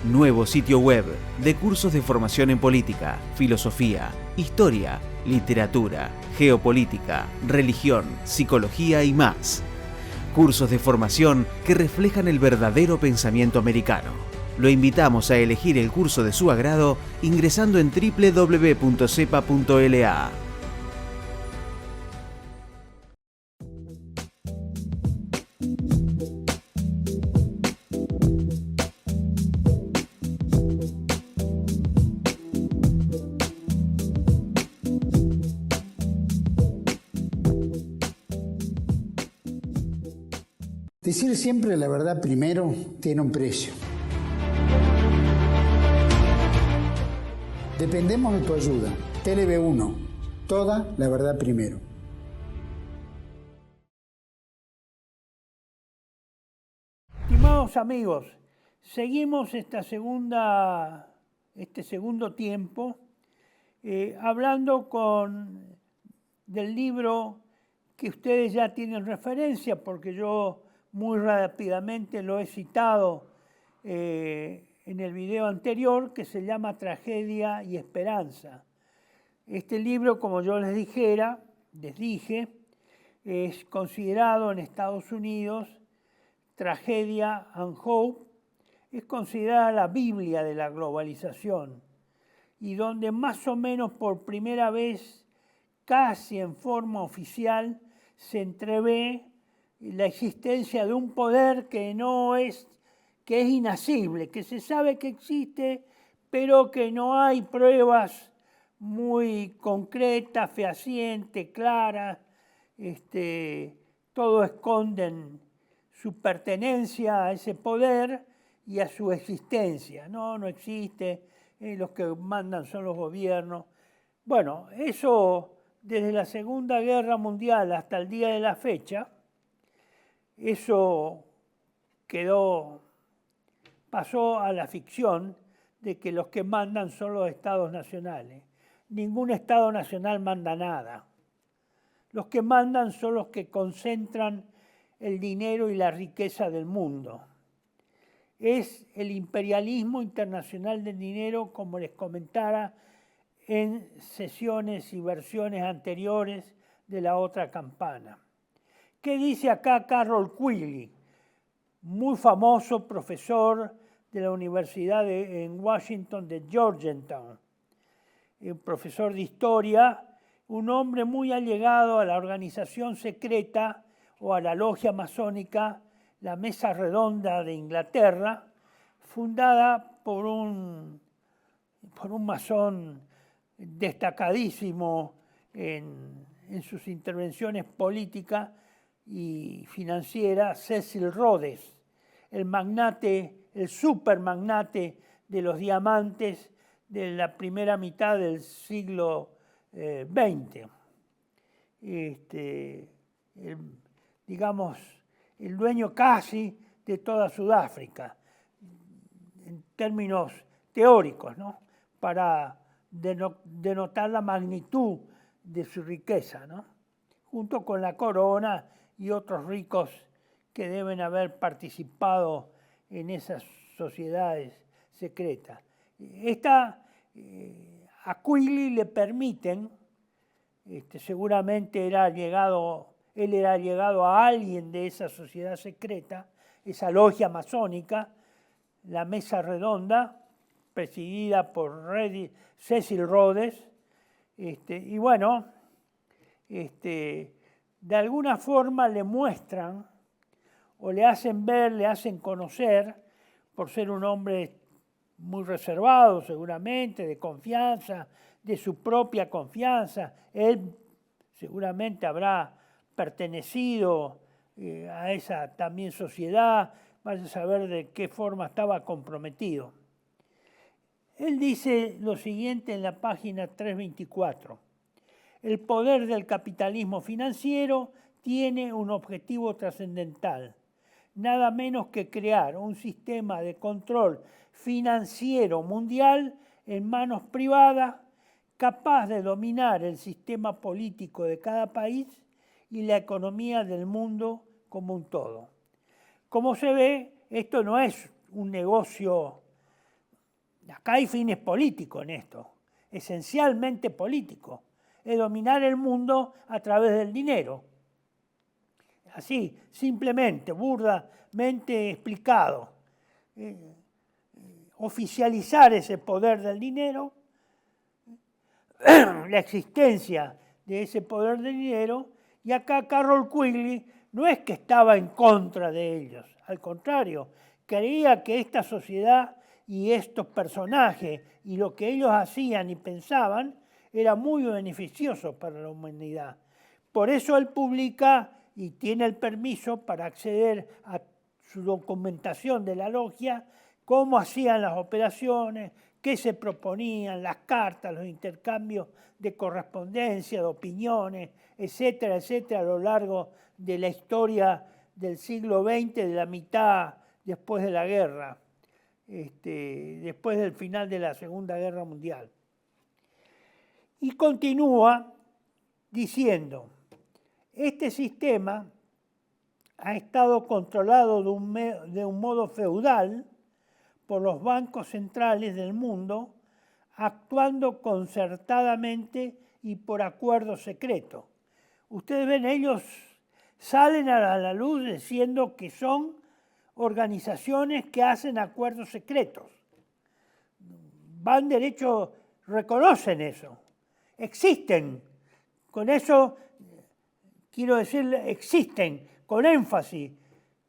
Nuevo sitio web de cursos de formación en política, filosofía, historia, literatura, geopolítica, religión, psicología y más. Cursos de formación que reflejan el verdadero pensamiento americano. Lo invitamos a elegir el curso de su agrado ingresando en www.cepa.la. Decir siempre la verdad primero tiene un precio. Dependemos de tu ayuda. Tele-V1, toda la verdad primero. Estimados amigos, seguimos este segundo tiempo hablando del libro que ustedes ya tienen referencia, porque yo muy rápidamente lo he citado en el video anterior, que se llama Tragedia y Esperanza. Este libro, como yo les dije, es considerado en Estados Unidos Tragedia and Hope, es considerada la Biblia de la globalización, y donde más o menos por primera vez, casi en forma oficial, se entrevé la existencia de un poder que es inasible, que se sabe que existe, pero que no hay pruebas muy concretas, fehacientes, claras. Todos esconden su pertenencia a ese poder y a su existencia. No existe, los que mandan son los gobiernos. Bueno, eso desde la Segunda Guerra Mundial hasta el día de la fecha, eso pasó a la ficción de que los que mandan son los estados nacionales. Ningún estado nacional manda nada. Los que mandan son los que concentran el dinero y la riqueza del mundo. Es el imperialismo internacional del dinero, como les comentara en sesiones y versiones anteriores de La Otra Campana. ¿Qué dice acá Carroll Quigley? Muy famoso profesor de la Universidad en Washington de Georgetown, un profesor de historia, un hombre muy allegado a la organización secreta o a la logia masónica, la Mesa Redonda de Inglaterra, fundada por un masón destacadísimo en sus intervenciones políticas y financieras, Cecil Rhodes, el supermagnate de los diamantes de la primera mitad del siglo XX. El dueño casi de toda Sudáfrica, en términos teóricos, ¿no? Para denotar la magnitud de su riqueza, ¿no? Junto con la corona y otros ricos que deben haber participado en esas sociedades secretas. A Quigley le permiten, seguramente él era llegado a alguien de esa sociedad secreta, esa logia masónica, la Mesa Redonda, presidida por Cecil Rhodes, y bueno, de alguna forma le muestran o le hacen ver, le hacen conocer, por ser un hombre muy reservado seguramente, de confianza, de su propia confianza. Él seguramente habrá pertenecido a esa también sociedad, vaya a saber de qué forma estaba comprometido. Él dice lo siguiente en la página 324. El poder del capitalismo financiero tiene un objetivo trascendental, nada menos que crear un sistema de control financiero mundial en manos privadas, capaz de dominar el sistema político de cada país y la economía del mundo como un todo. Como se ve, esto no es un negocio. Acá hay fines políticos en esto, esencialmente políticos. Es dominar el mundo a través del dinero. Así, simplemente, burdamente explicado. Oficializar ese poder del dinero, la existencia de ese poder del dinero, y acá Carroll Quigley no es que estaba en contra de ellos, al contrario, creía que esta sociedad y estos personajes y lo que ellos hacían y pensaban era muy beneficioso para la humanidad. Por eso él publica y tiene el permiso para acceder a su documentación de la logia, cómo hacían las operaciones, qué se proponían, las cartas, los intercambios de correspondencia, de opiniones, etcétera, etcétera, a lo largo de la historia del siglo XX, de la mitad después de la guerra, después del final de la Segunda Guerra Mundial. Y continúa diciendo, este sistema ha estado controlado de un modo feudal por los bancos centrales del mundo, actuando concertadamente y por acuerdo secreto. Ustedes ven, ellos salen a la luz diciendo que son organizaciones que hacen acuerdos secretos. Van derecho, reconocen eso. Existen. Con eso quiero decirle, existen, con énfasis.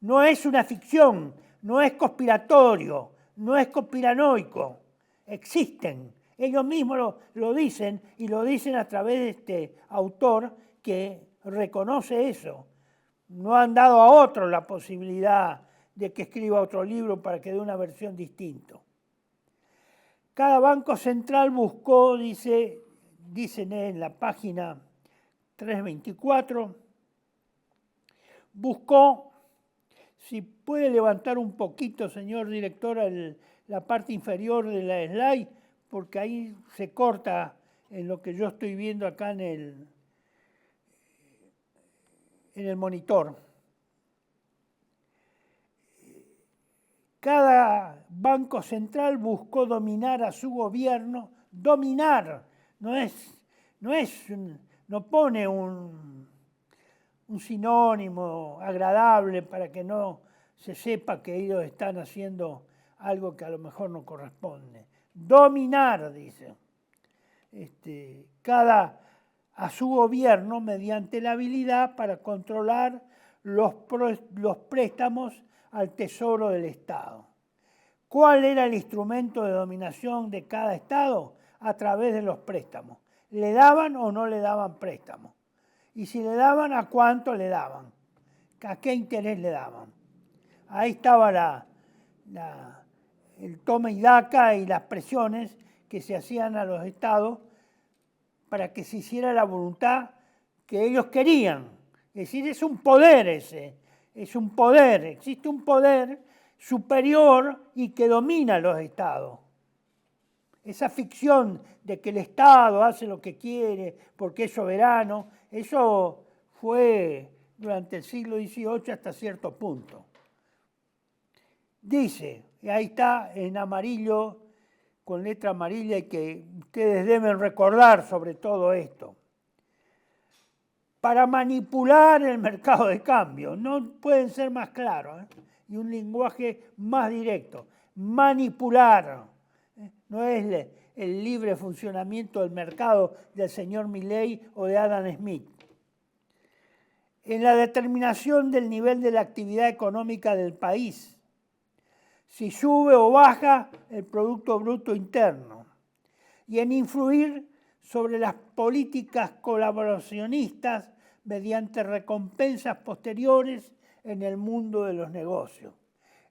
No es una ficción, no es conspiratorio, no es conspiranoico. Existen. Ellos mismos lo dicen y lo dicen a través de este autor que reconoce eso. No han dado a otro la posibilidad de que escriba otro libro para que dé una versión distinta. Cada banco central buscó, dicen en la página 324, buscó, si puede levantar un poquito, señor director, la parte inferior de la slide, porque ahí se corta en lo que yo estoy viendo acá en el monitor. Cada banco central buscó dominar a su gobierno, dominar, no pone un sinónimo agradable para que no se sepa que ellos están haciendo algo que a lo mejor no corresponde. Dominar, dice, a su gobierno mediante la habilidad para controlar los préstamos al tesoro del Estado. ¿Cuál era el instrumento de dominación de cada Estado? A través de los préstamos. ¿Le daban o no le daban préstamos? Y si le daban, ¿a cuánto le daban? ¿A qué interés le daban? Ahí estaba el toma y daca y las presiones que se hacían a los estados para que se hiciera la voluntad que ellos querían. Es decir, es un poder ese, es un poder, existe un poder superior y que domina a los estados. Esa ficción de que el Estado hace lo que quiere porque es soberano, eso fue durante el siglo XVIII hasta cierto punto. Dice, y ahí está en amarillo, con letra amarilla, y que ustedes deben recordar sobre todo esto. Para manipular el mercado de cambio, no pueden ser más claros, y un lenguaje más directo. Manipular, no es el libre funcionamiento del mercado del señor Milley o de Adam Smith. En la determinación del nivel de la actividad económica del país, si sube o baja el Producto Bruto Interno, y en influir sobre las políticas colaboracionistas mediante recompensas posteriores en el mundo de los negocios.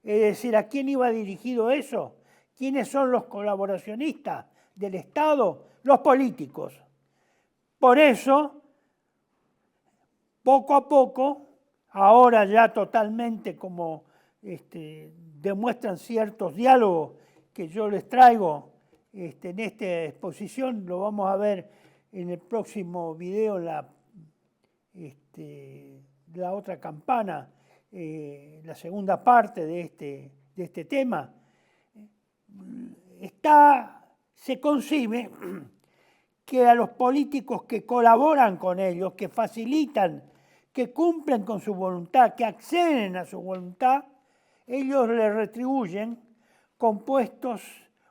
Es decir, ¿a quién iba dirigido eso? ¿Quiénes son los colaboracionistas del Estado? Los políticos. Por eso, poco a poco, ahora ya totalmente como demuestran ciertos diálogos que yo les traigo en esta exposición, lo vamos a ver en el próximo video, la otra campana, la segunda parte de este tema. Se concibe que a los políticos que colaboran con ellos, que facilitan, que cumplen con su voluntad, que acceden a su voluntad, ellos les retribuyen con puestos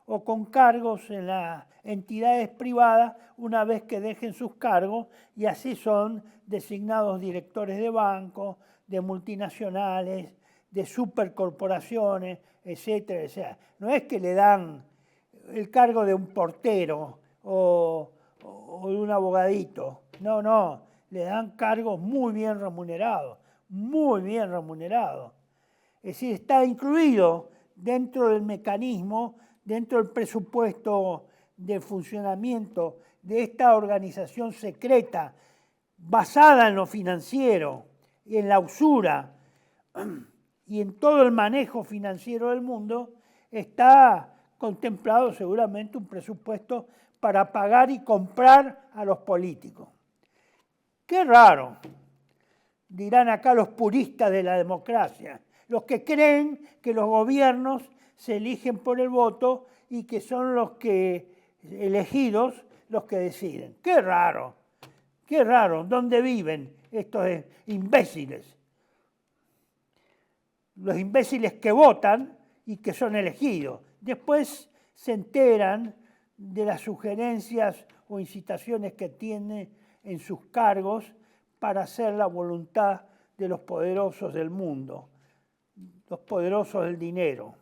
o con cargos en las entidades privadas una vez que dejen sus cargos, y así son designados directores de bancos, de multinacionales, de supercorporaciones, etcétera, etcétera. No es que le dan el cargo de un portero o de un abogadito. No, le dan cargos muy bien remunerados, muy bien remunerados. Es decir, está incluido dentro del mecanismo, dentro del presupuesto de funcionamiento de esta organización secreta basada en lo financiero y en la usura y en todo el manejo financiero del mundo, está contemplado seguramente un presupuesto para pagar y comprar a los políticos. Qué raro, dirán acá los puristas de la democracia, los que creen que los gobiernos se eligen por el voto y que son los que elegidos los que deciden. Qué raro, ¿dónde viven estos imbéciles? Los imbéciles que votan y que son elegidos. Después se enteran de las sugerencias o incitaciones que tiene en sus cargos para hacer la voluntad de los poderosos del mundo, los poderosos del dinero.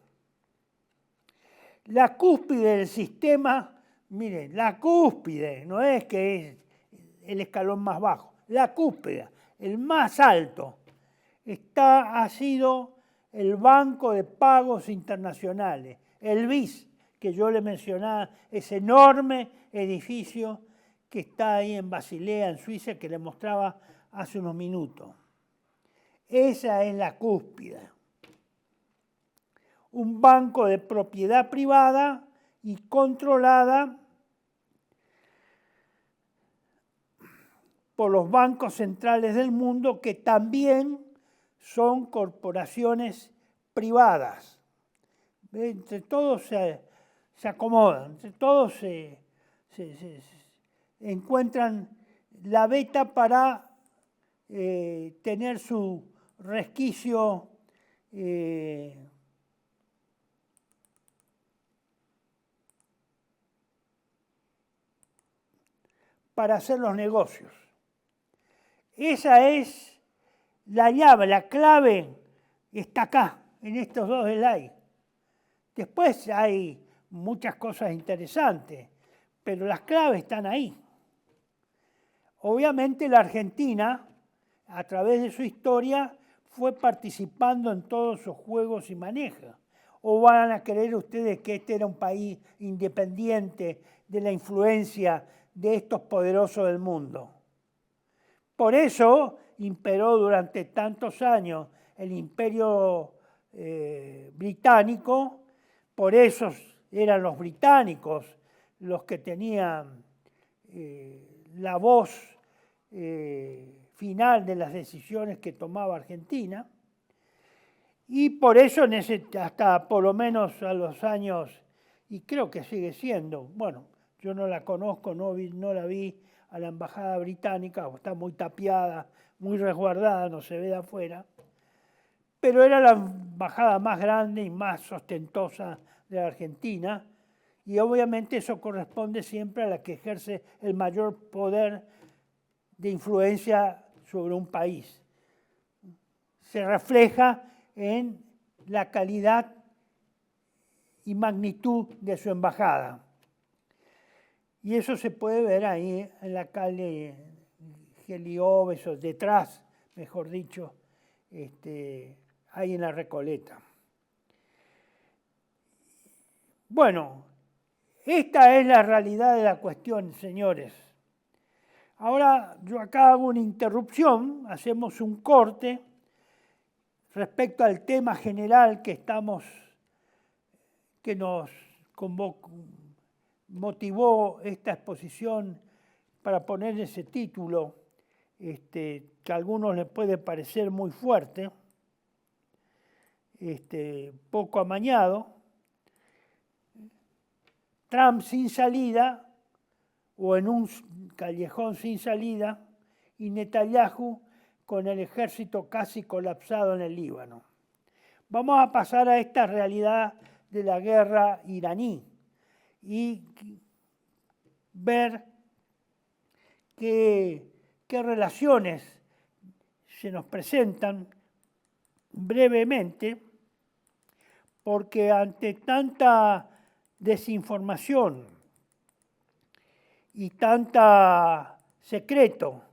La cúspide del sistema, miren, la cúspide, no es que es el escalón más bajo, la cúspide, el más alto, ha sido el Banco de Pagos Internacionales, el BIS, que yo le mencionaba, ese enorme edificio que está ahí en Basilea, en Suiza, que le mostraba hace unos minutos. Esa es la cúspide. Un banco de propiedad privada y controlada por los bancos centrales del mundo, que también son corporaciones privadas. Entre todos se acomodan, entre todos se encuentran la veta para tener su resquicio para hacer los negocios. Esa es la llave, la clave está acá, en estos dos slides. Después hay muchas cosas interesantes, pero las claves están ahí. Obviamente la Argentina, a través de su historia, fue participando en todos esos juegos y maneja. ¿O van a creer ustedes que este era un país independiente de la influencia de estos poderosos del mundo? Por eso imperó durante tantos años el imperio británico, por eso eran los británicos los que tenían la voz final de las decisiones que tomaba Argentina, y por eso hasta por lo menos a los años, y creo que sigue siendo, bueno, yo no la conozco, no la vi a la embajada británica, está muy tapiada, muy resguardada, no se ve de afuera, pero era la embajada más grande y más ostentosa de la Argentina, y obviamente eso corresponde siempre a la que ejerce el mayor poder de influencia sobre un país. Se refleja en la calidad y magnitud de su embajada. Y eso se puede ver ahí en la calle Gelioves, o detrás, mejor dicho, ahí en la Recoleta. Bueno, esta es la realidad de la cuestión, señores. Ahora yo acá hago una interrupción, hacemos un corte respecto al tema general que nos motivó esta exposición para poner ese título, que a algunos les puede parecer muy fuerte, poco amañado. Trump sin salida, o en un callejón sin salida, y Netanyahu con el ejército casi colapsado en el Líbano. Vamos a pasar a esta realidad de la guerra iraní y ver qué relaciones se nos presentan brevemente, porque ante tanta desinformación y tanta secreto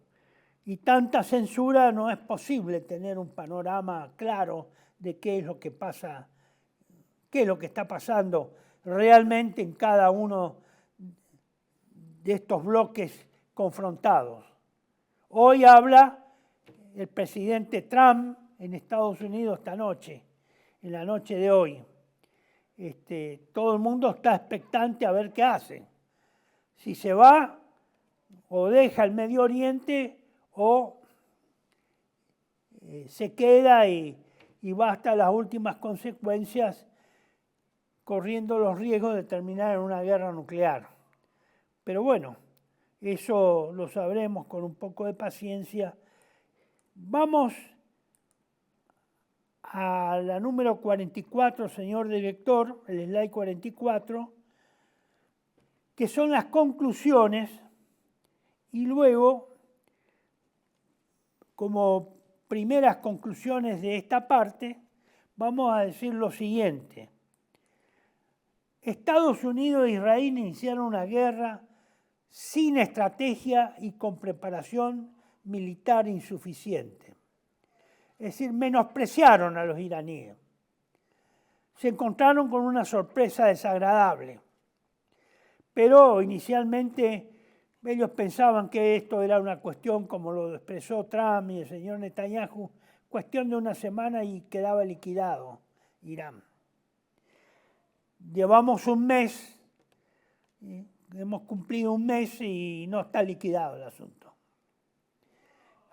y tanta censura, no es posible tener un panorama claro de qué es lo que pasa, qué es lo que está pasando realmente en cada uno de estos bloques confrontados. Hoy habla el presidente Trump en Estados Unidos esta noche, en la noche de hoy. Todo el mundo está expectante a ver qué hace. si se va o deja el Medio Oriente o se queda y va hasta las últimas consecuencias, corriendo los riesgos de terminar en una guerra nuclear. Pero bueno, eso lo sabremos con un poco de paciencia. Vamos a la número 44, señor director, el slide 44, que son las conclusiones, y luego, como primeras conclusiones de esta parte, vamos a decir lo siguiente. Estados Unidos e Israel iniciaron una guerra sin estrategia y con preparación militar insuficiente. Es decir, menospreciaron a los iraníes. Se encontraron con una sorpresa desagradable. Pero inicialmente ellos pensaban que esto era una cuestión, como lo expresó Trump y el señor Netanyahu, cuestión de una semana y quedaba liquidado Irán. Llevamos un mes, hemos cumplido un mes y no está liquidado el asunto.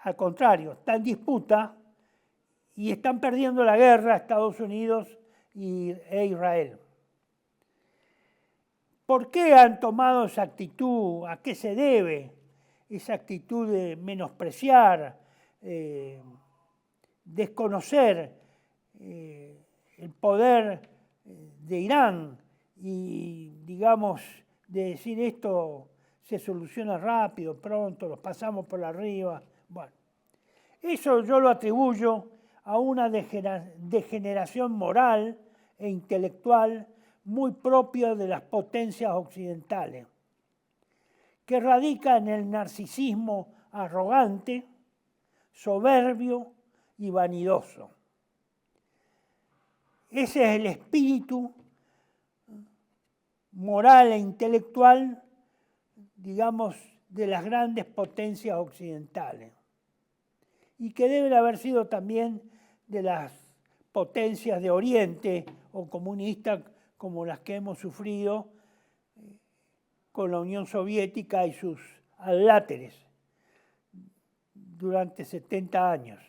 Al contrario, está en disputa y están perdiendo la guerra Estados Unidos e Israel. ¿Por qué han tomado esa actitud? ¿A qué se debe esa actitud de menospreciar, desconocer el poder de Irán y, digamos, de decir esto se soluciona rápido, pronto, los pasamos por arriba? Bueno, eso yo lo atribuyo a una degeneración moral e intelectual muy propia de las potencias occidentales, que radica en el narcisismo arrogante, soberbio y vanidoso. Ese es el espíritu moral e intelectual, digamos, de las grandes potencias occidentales, y que deben haber sido también de las potencias de Oriente o comunistas como las que hemos sufrido con la Unión Soviética y sus adláteres durante 70 años.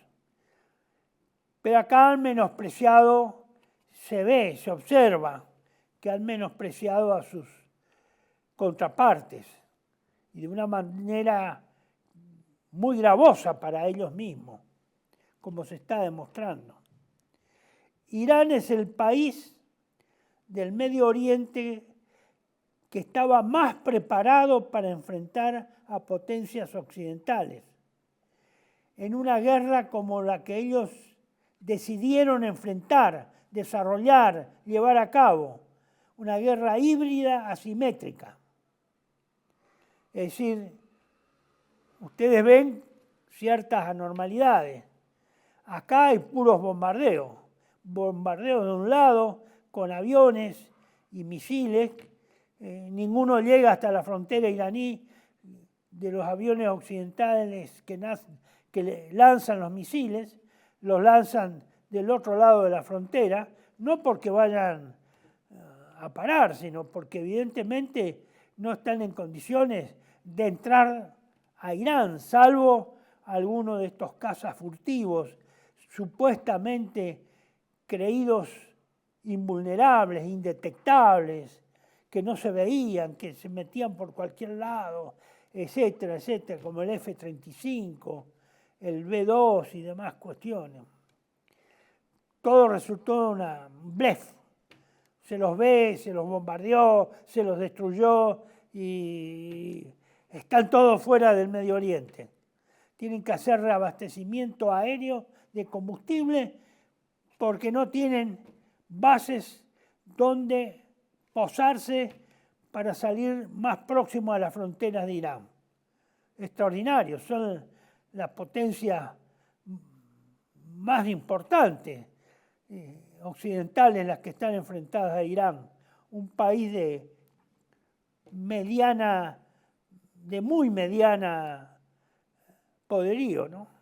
Pero acá han menospreciado, se ve, se observa que han menospreciado a sus contrapartes y de una manera muy gravosa para ellos mismos, como se está demostrando. Irán es el país del Medio Oriente que estaba más preparado para enfrentar a potencias occidentales en una guerra como la que ellos decidieron enfrentar, desarrollar, llevar a cabo, una guerra híbrida asimétrica. Es decir, ustedes ven ciertas anormalidades. Acá hay puros bombardeos de un lado, con aviones y misiles. Ninguno llega hasta la frontera iraní de los aviones occidentales que lanzan los misiles, los lanzan del otro lado de la frontera, no porque vayan a parar, sino porque evidentemente no están en condiciones de entrar a Irán, salvo algunos de estos cazas furtivos, supuestamente creídos invulnerables, indetectables, que no se veían, que se metían por cualquier lado, etcétera, etcétera, como el F-35, el B-2 y demás cuestiones. Todo resultó un blef. Se los ve, se los bombardeó, se los destruyó y están todos fuera del Medio Oriente. Tienen que hacer reabastecimiento aéreo de combustible porque no tienen bases donde posarse para salir más próximo a las fronteras de Irán. Extraordinario, son las potencias más importantes occidentales las que están enfrentadas a Irán, un país de muy mediana poderío, ¿no?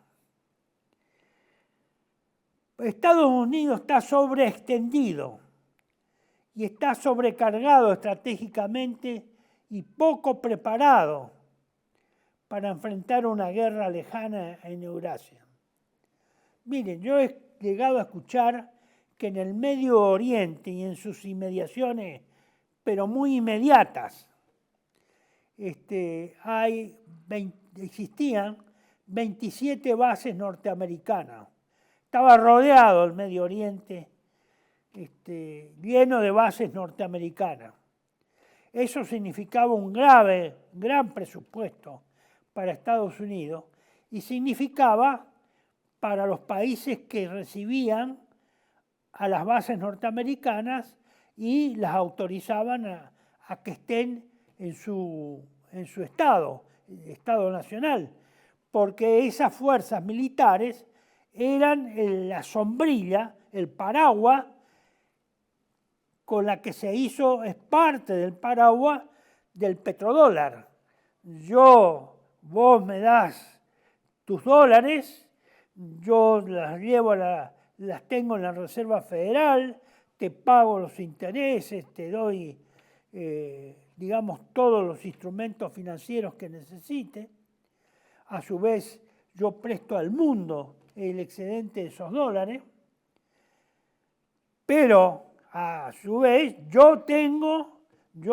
Estados Unidos está sobreextendido y está sobrecargado estratégicamente y poco preparado para enfrentar una guerra lejana en Eurasia. Miren, yo he llegado a escuchar que en el Medio Oriente y en sus inmediaciones, pero muy inmediatas, existían 27 bases norteamericanas. Estaba rodeado el Medio Oriente, lleno de bases norteamericanas. Eso significaba un gran presupuesto para Estados Unidos y significaba para los países que recibían a las bases norteamericanas y las autorizaban a que estén en su estado nacional, porque esas fuerzas militares eran la sombrilla, el paraguas con la que se hizo, es parte del paraguas del petrodólar. Vos me das tus dólares, yo las llevo, las tengo en la Reserva Federal, te pago los intereses, te doy, todos los instrumentos financieros que necesites. A su vez, yo presto al mundo el excedente de esos dólares, pero a su vez yo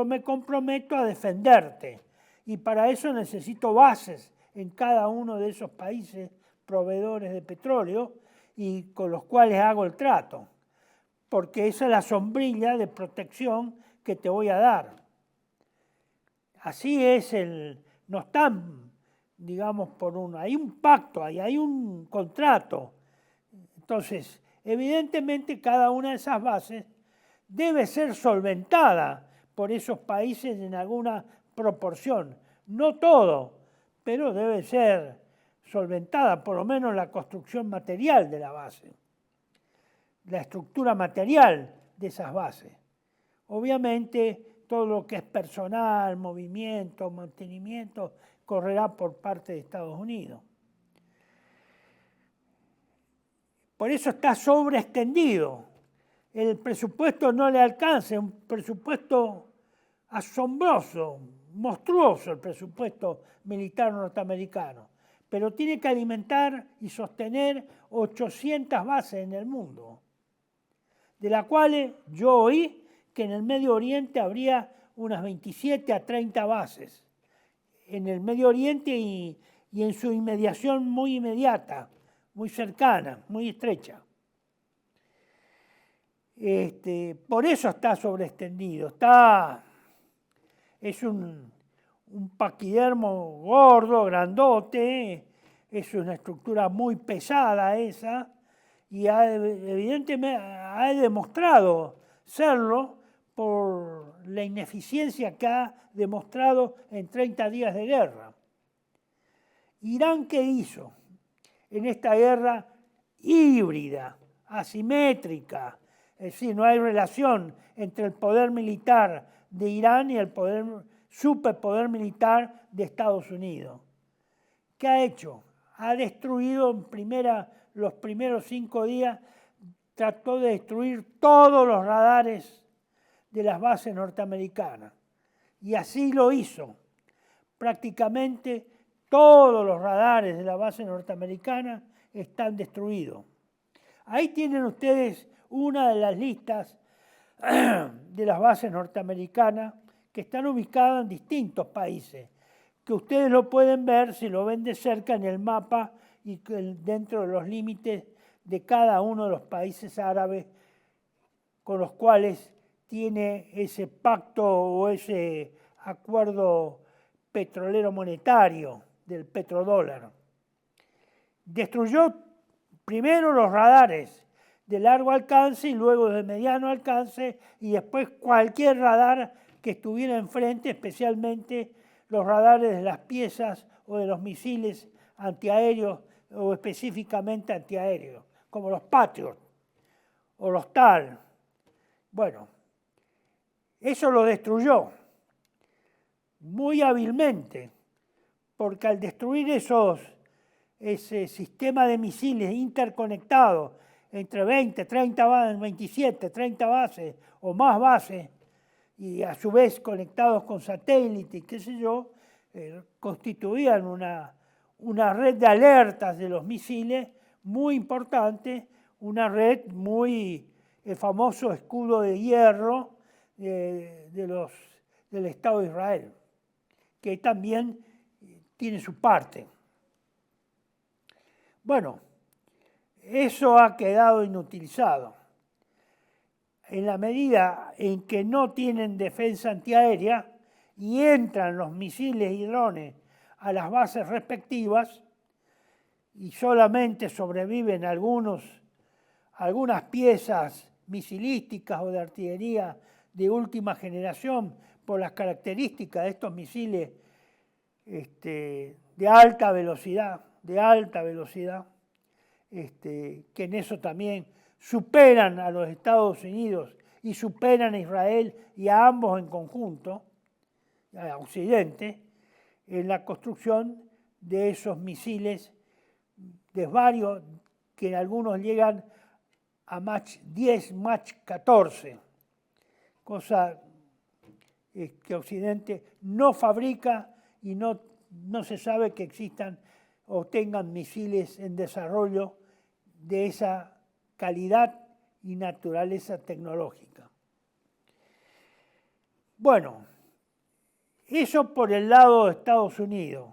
me comprometo a defenderte y para eso necesito bases en cada uno de esos países proveedores de petróleo y con los cuales hago el trato, porque esa es la sombrilla de protección que te voy a dar. Así es, no están, hay un pacto, hay un contrato. Entonces, evidentemente cada una de esas bases debe ser solventada por esos países en alguna proporción. No todo, pero debe ser solventada, por lo menos la construcción material de la base, la estructura material de esas bases. Obviamente, todo lo que es personal, movimiento, mantenimiento, correrá por parte de Estados Unidos. Por eso está sobreextendido. El presupuesto no le alcanza, un presupuesto asombroso, monstruoso el presupuesto militar norteamericano, pero tiene que alimentar y sostener 800 bases en el mundo, de las cuales yo oí que en el Medio Oriente habría unas 27 a 30 bases, en el Medio Oriente y en su inmediación muy inmediata, muy cercana, muy estrecha. Por eso está sobreextendido, es un paquidermo gordo, grandote, es una estructura muy pesada esa, y evidentemente ha demostrado serlo por la ineficiencia que ha demostrado en 30 días de guerra. ¿Irán qué hizo en esta guerra híbrida, asimétrica? Es decir, no hay relación entre el poder militar de Irán y el superpoder militar de Estados Unidos. ¿Qué ha hecho? Ha destruido los primeros 5 días, trató de destruir todos los radares de las bases norteamericanas. Y así lo hizo. Prácticamente todos los radares de la base norteamericana están destruidos. Ahí tienen ustedes una de las listas de las bases norteamericanas que están ubicadas en distintos países, que ustedes lo pueden ver si lo ven de cerca en el mapa y dentro de los límites de cada uno de los países árabes con los cuales tiene ese pacto o ese acuerdo petrolero monetario del petrodólar. Destruyó primero los radares de largo alcance y luego de mediano alcance y después cualquier radar que estuviera enfrente, especialmente los radares de las piezas o de los misiles antiaéreos o específicamente antiaéreos, como los Patriot o los TAL. Bueno, eso lo destruyó muy hábilmente, porque al destruir ese sistema de misiles interconectados entre 20, 30 bases, 27, 30 bases o más bases, y a su vez conectados con satélites, qué sé yo, constituían una red de alertas de los misiles muy importante, una red muy, el famoso escudo de hierro del Estado de Israel, que también tiene su parte. Bueno, eso ha quedado inutilizado. En la medida en que no tienen defensa antiaérea y entran los misiles y drones a las bases respectivas y solamente sobreviven algunas piezas misilísticas o de artillería de última generación por las características de estos misiles de alta velocidad, que en eso también superan a los Estados Unidos y superan a Israel y a ambos en conjunto, a Occidente, en la construcción de esos misiles de varios, que algunos llegan a Mach 10, Mach 14, cosa que Occidente no fabrica y no se sabe que existan o tengan misiles en desarrollo de esa calidad y naturaleza tecnológica. Bueno, eso por el lado de Estados Unidos.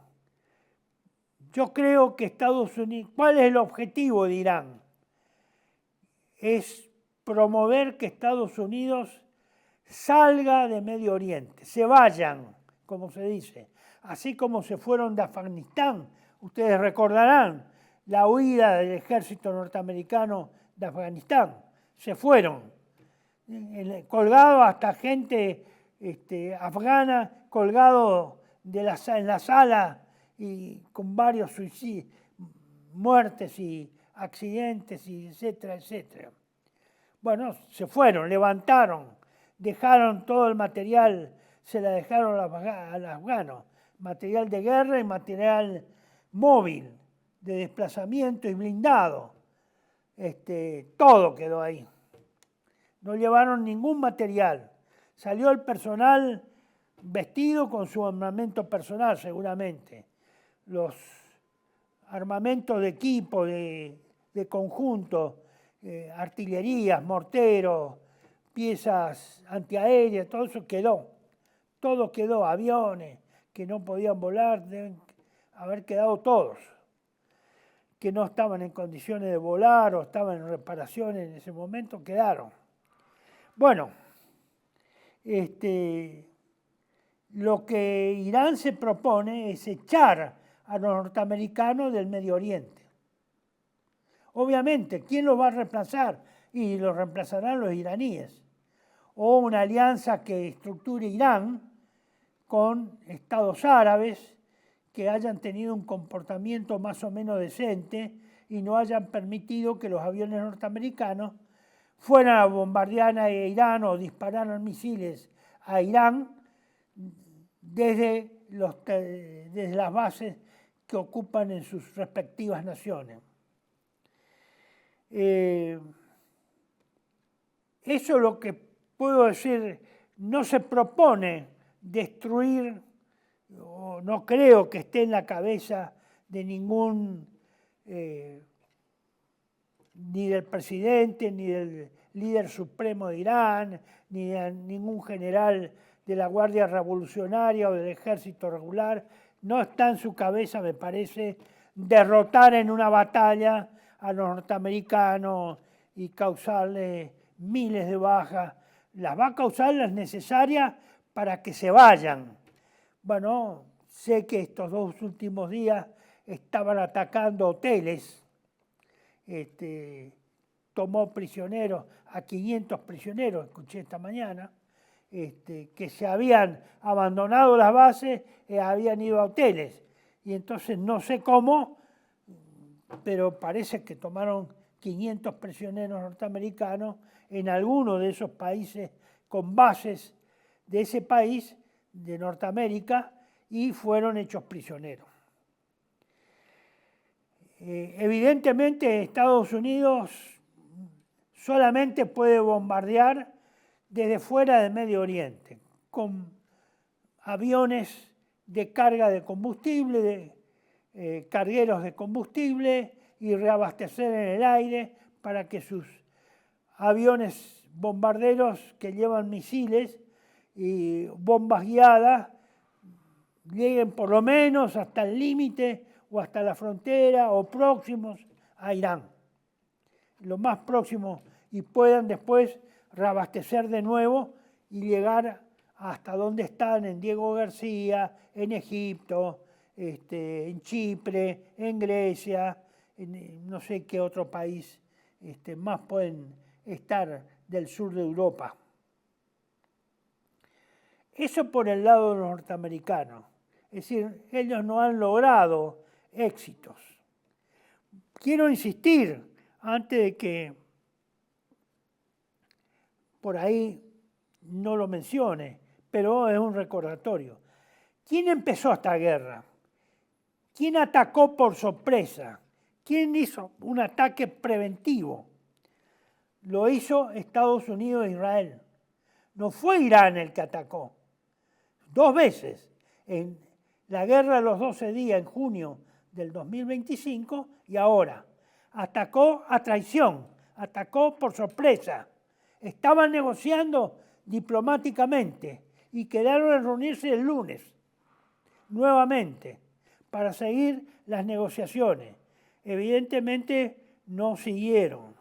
Yo creo que Estados Unidos, ¿cuál es el objetivo de Irán? Es promover que Estados Unidos salga de Medio Oriente, se vayan, como se dice, así como se fueron de Afganistán. Ustedes recordarán la huida del ejército norteamericano de Afganistán. Se fueron, colgado hasta gente afgana, colgado en la sala y con varios suicidios, muertes y accidentes, y etcétera, etcétera. Bueno, se fueron, levantaron, dejaron todo el material, se la dejaron al afgano, material de guerra y material móvil, de desplazamiento y blindado. Todo quedó ahí. No llevaron ningún material. Salió el personal vestido con su armamento personal, seguramente. Los armamentos de equipo, de conjunto, artillerías, morteros, piezas antiaéreas, todo eso quedó. Todo quedó, aviones que no podían volar, deben haber quedado todos, que no estaban en condiciones de volar o estaban en reparaciones en ese momento, quedaron. Bueno, lo que Irán se propone es echar a los norteamericanos del Medio Oriente. Obviamente, ¿quién los va a reemplazar? Y los reemplazarán los iraníes. O una alianza que estructure Irán con estados árabes que hayan tenido un comportamiento más o menos decente y no hayan permitido que los aviones norteamericanos fueran a bombardear a Irán o dispararan misiles a Irán desde las bases que ocupan en sus respectivas naciones. Eso es lo que puedo decir. No se propone destruir, o no creo que esté en la cabeza de ningún, ni del presidente, ni del líder supremo de Irán, ni de ningún general de la Guardia Revolucionaria o del Ejército Regular. No está en su cabeza, me parece, derrotar en una batalla a los norteamericanos y causarles miles de bajas. Las va a causar las necesarias para que se vayan. Bueno, sé que estos 2 últimos días estaban atacando hoteles, tomó prisioneros, a 500 prisioneros, escuché esta mañana, que se habían abandonado las bases y habían ido a hoteles. Y entonces no sé cómo, pero parece que tomaron 500 prisioneros norteamericanos en alguno de esos países con bases de ese país, de Norteamérica, y fueron hechos prisioneros. Evidentemente Estados Unidos solamente puede bombardear desde fuera del Medio Oriente, con aviones de carga de combustible, cargueros de combustible y reabastecer en el aire para que sus aviones bombarderos que llevan misiles y bombas guiadas lleguen por lo menos hasta el límite o hasta la frontera o próximos a Irán, lo más próximo, y puedan después reabastecer de nuevo y llegar hasta donde están, en Diego García, en Egipto, en Chipre, en Grecia, en no sé qué otro país más pueden estar del sur de Europa. Eso por el lado norteamericano. Es decir, ellos no han logrado éxitos. Quiero insistir, antes de que por ahí no lo mencione, pero es un recordatorio. ¿Quién empezó esta guerra? ¿Quién atacó por sorpresa? ¿Quién hizo un ataque preventivo? Lo hizo Estados Unidos e Israel. No fue Irán el que atacó. 2 veces. En la guerra de los 12 días en junio del 2025 y ahora. Atacó a traición, atacó por sorpresa. Estaban negociando diplomáticamente y quedaron en reunirse el lunes nuevamente para seguir las negociaciones. Evidentemente no siguieron.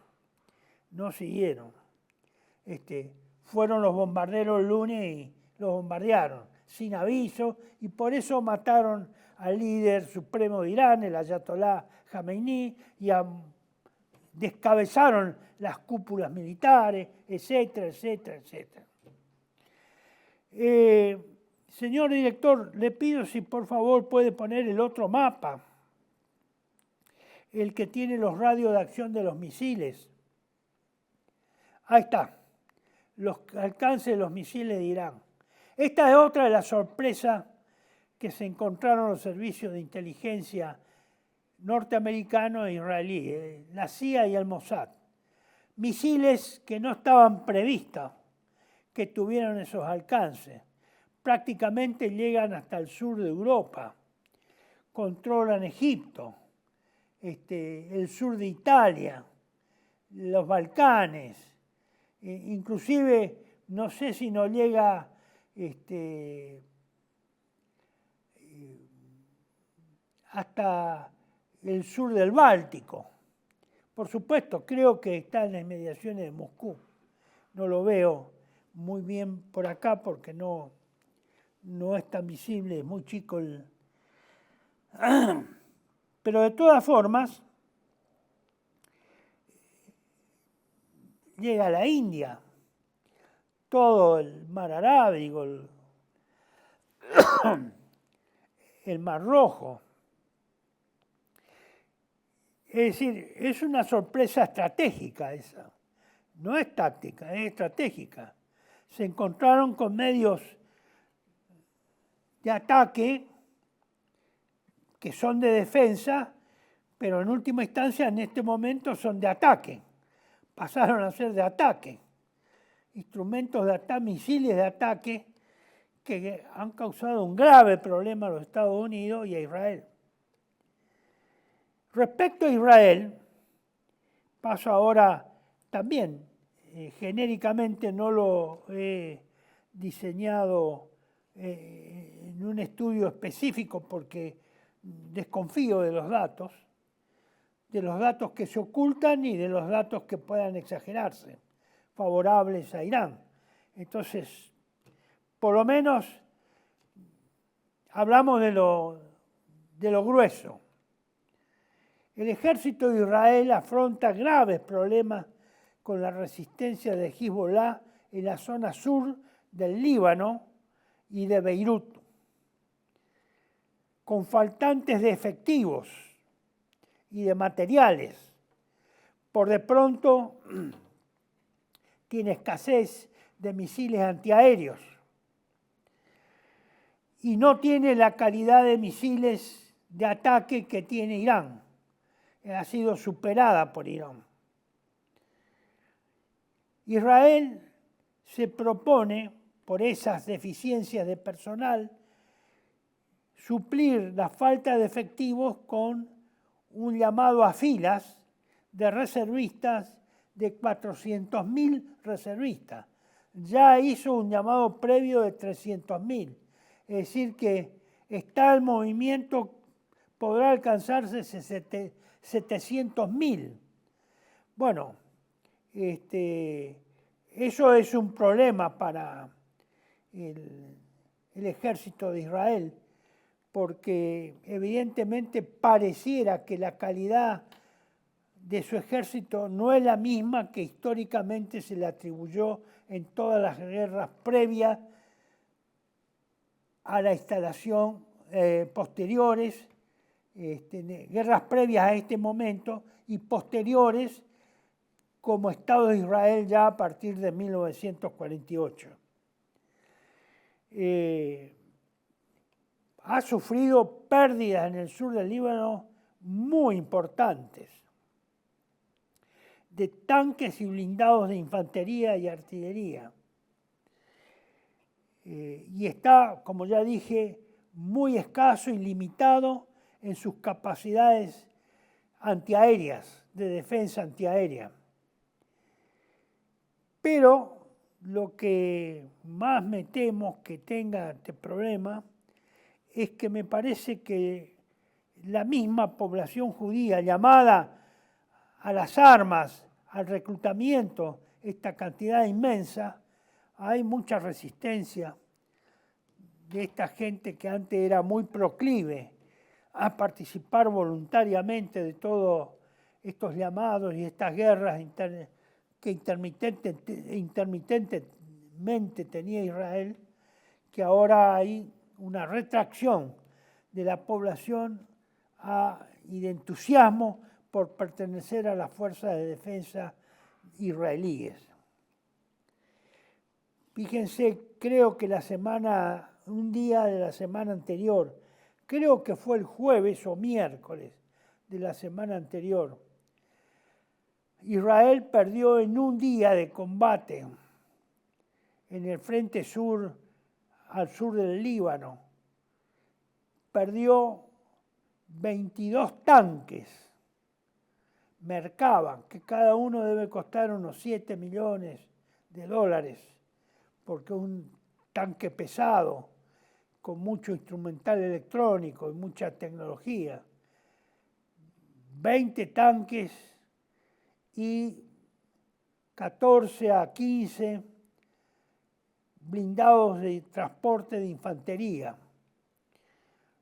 Fueron los bombarderos el lunes y los bombardearon sin aviso y por eso mataron al líder supremo de Irán, el ayatolá Jamenei, y descabezaron las cúpulas militares, etcétera, etcétera, etcétera. Señor director, le pido si por favor puede poner el otro mapa, el que tiene los radios de acción de los misiles. Ahí está, los alcances de los misiles de Irán. Esta es otra de las sorpresas que se encontraron los servicios de inteligencia norteamericanos e israelíes, la CIA y el Mossad. Misiles que no estaban previstos que tuvieran esos alcances. Prácticamente llegan hasta el sur de Europa, controlan Egipto, el sur de Italia, los Balcanes, inclusive no sé si no llega hasta el sur del Báltico. Por supuesto, creo que está en las inmediaciones de Moscú. No lo veo muy bien por acá porque no es tan visible, es muy chico el... Pero de todas formas, llega a la India, todo el mar Arábigo, el Mar Rojo. Es decir, es una sorpresa estratégica esa. No es táctica, es estratégica. Se encontraron con medios de ataque que son de defensa, pero en última instancia en este momento son de ataque. Pasaron a ser de ataque. Instrumentos de ataque, misiles de ataque que han causado un grave problema a los Estados Unidos y a Israel. Respecto a Israel, paso ahora también, genéricamente no lo he diseñado en un estudio específico porque desconfío de los datos que se ocultan y de los datos que puedan exagerarse, favorables a Irán. Entonces, por lo menos hablamos de lo grueso. El ejército de Israel afronta graves problemas con la resistencia de Hezbollah en la zona sur del Líbano y de Beirut, con faltantes de efectivos y de materiales. Por de pronto tiene escasez de misiles antiaéreos y no tiene la calidad de misiles de ataque que tiene Irán. Ha sido superada por Irán. Israel se propone, por esas deficiencias de personal, suplir la falta de efectivos con un llamado a filas de reservistas de 400.000 reservistas. Ya hizo un llamado previo de 300.000. Es decir, que está el movimiento, podrá alcanzarse 700.000. Bueno, eso es un problema para el ejército de Israel, porque evidentemente pareciera que la calidad de su ejército no es la misma que históricamente se le atribuyó en todas las guerras previas a la instalación, posteriores, guerras previas a este momento y posteriores como Estado de Israel ya a partir de 1948. Ha sufrido pérdidas en el sur del Líbano muy importantes, de tanques y blindados de infantería y artillería. Y está, como ya dije, muy escaso y limitado en sus capacidades antiaéreas, de defensa antiaérea. Pero lo que más me temo que tenga este problema es que me parece que la misma población judía llamada a las armas, al reclutamiento, esta cantidad inmensa, hay mucha resistencia de esta gente que antes era muy proclive a participar voluntariamente de todos estos llamados y estas guerras que intermitentemente tenía Israel, que ahora hay una retracción de la población y de entusiasmo por pertenecer a las fuerzas de defensa israelíes. Fíjense, creo que un día de la semana anterior, creo que fue el jueves o miércoles de la semana anterior, Israel perdió en un día de combate en el frente sur, al sur del Líbano, perdió 22 tanques Merkava, que cada uno debe costar unos 7 millones de dólares, porque es un tanque pesado, con mucho instrumental electrónico y mucha tecnología. 20 tanques y 14 a 15 blindados de transporte de infantería,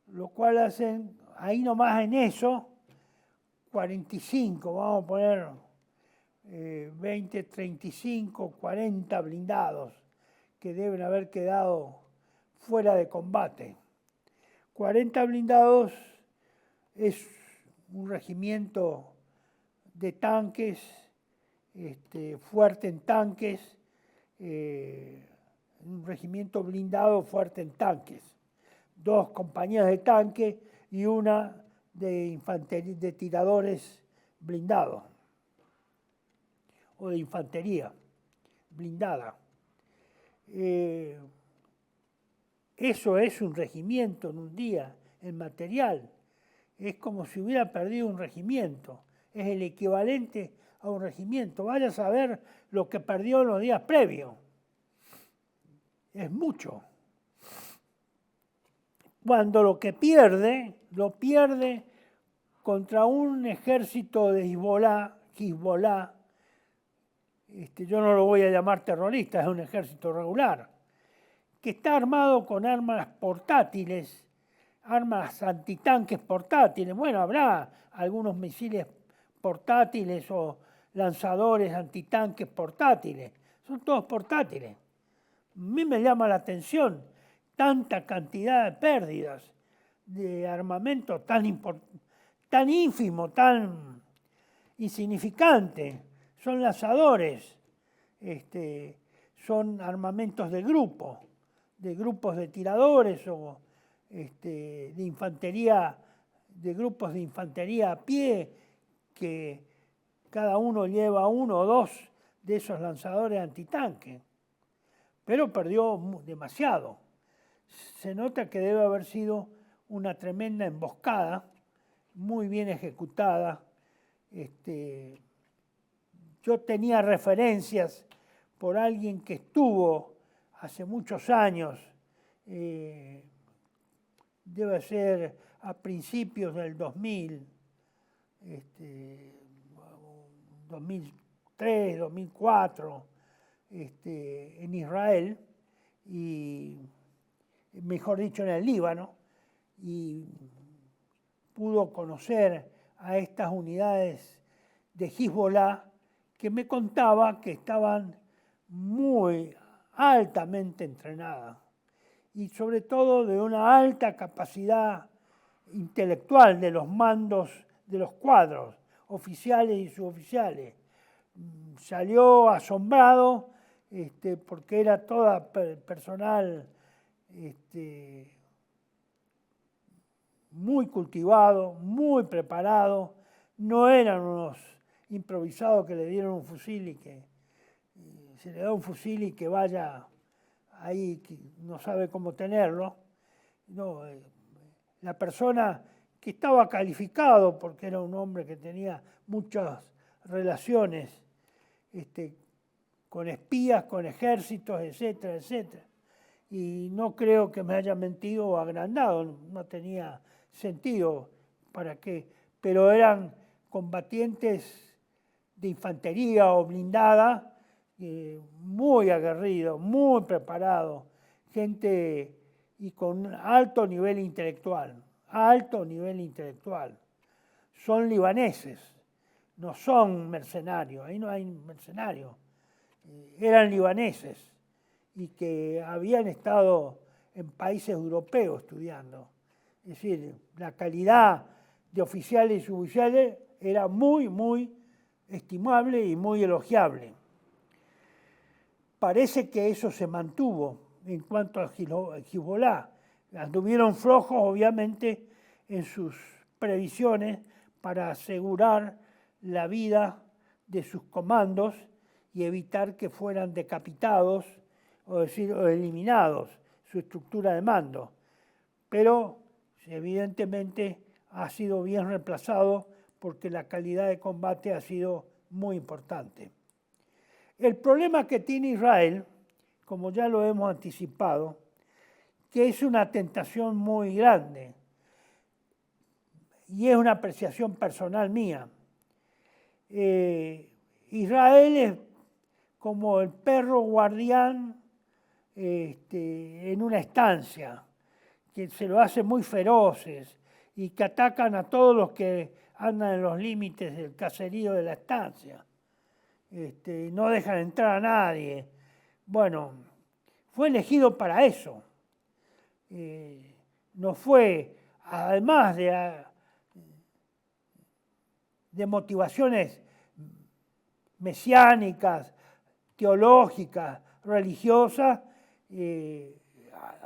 lo cual hacen, ahí nomás en eso, 45, vamos a poner 20, 35, 40 blindados que deben haber quedado fuera de combate. 40 blindados es un regimiento de tanques, fuerte en tanques, un regimiento blindado fuerte en tanques, 2 compañías de tanque y una de infantería, de tiradores blindados o de infantería blindada. Eso es un regimiento en un día, en material. Es como si hubiera perdido un regimiento. Es el equivalente a un regimiento. Vaya a saber lo que perdió en los días previos. Es mucho. Cuando lo que pierde, lo pierde contra un ejército de Hezbollah, yo no lo voy a llamar terrorista, es un ejército regular, que está armado con armas portátiles, armas antitanques portátiles. Bueno, habrá algunos misiles portátiles o lanzadores antitanques portátiles. Son todos portátiles. A mí me llama la atención tanta cantidad de pérdidas de armamento tan ínfimo, tan insignificante. Son lanzadores, son armamentos de grupos de tiradores o de infantería, de grupos de infantería a pie, que cada uno lleva 1 o 2 de esos lanzadores antitanques. pero perdió demasiado. Se nota que debe haber sido una tremenda emboscada, muy bien ejecutada. Yo tenía referencias por alguien que estuvo hace muchos años, debe ser a principios del 2000, 2003, 2004, en Israel, y mejor dicho en el Líbano, y pudo conocer a estas unidades de Hezbollah que me contaba que estaban muy altamente entrenadas y sobre todo de una alta capacidad intelectual de los mandos de los cuadros, oficiales y suboficiales. Salió asombrado porque era toda personal muy cultivado, muy preparado, no eran unos improvisados que le dieron un fusil y que se le da un fusil y que vaya ahí, que no sabe cómo tenerlo. No, la persona que estaba calificado, porque era un hombre que tenía muchas relaciones con espías, con ejércitos, etcétera, etcétera. Y no creo que me haya mentido o agrandado, no tenía sentido para qué, pero eran combatientes de infantería o blindada, muy aguerridos, muy preparados, gente y con alto nivel intelectual, Son libaneses, no son mercenarios, ahí no hay mercenarios, eran libaneses y que habían estado en países europeos estudiando. Es decir, la calidad de oficiales y suboficiales era muy, muy estimable y muy elogiable. Parece que eso se mantuvo en cuanto a Hezbollah. Anduvieron flojos, obviamente, en sus previsiones para asegurar la vida de sus comandos y evitar que fueran decapitados o eliminados, su estructura de mando. Pero evidentemente ha sido bien reemplazado porque la calidad de combate ha sido muy importante. El problema que tiene Israel, como ya lo hemos anticipado, que es una tentación muy grande y es una apreciación personal mía. Israel es como el perro guardián en una estancia, que se lo hace muy feroces y que atacan a todos los que andan en los límites del caserío de la estancia. No dejan entrar a nadie. Bueno, fue elegido para eso. No fue, además de motivaciones mesiánicas, teológicas, religiosas,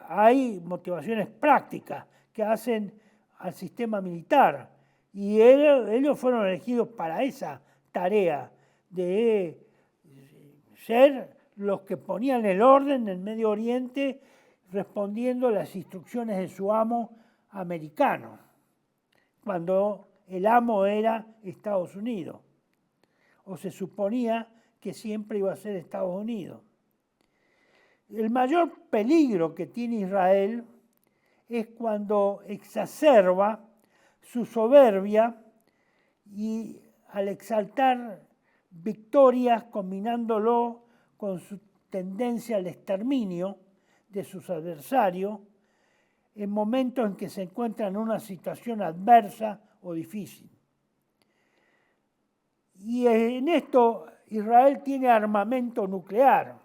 hay motivaciones prácticas que hacen al sistema militar. Y ellos fueron elegidos para esa tarea de ser los que ponían el orden en el Medio Oriente respondiendo a las instrucciones de su amo americano, cuando el amo era Estados Unidos, o se suponía que siempre iba a ser Estados Unidos. El mayor peligro que tiene Israel es cuando exacerba su soberbia y al exaltar victorias combinándolo con su tendencia al exterminio de sus adversarios en momentos en que se encuentran en una situación adversa o difícil. Y en esto Israel tiene armamento nuclear.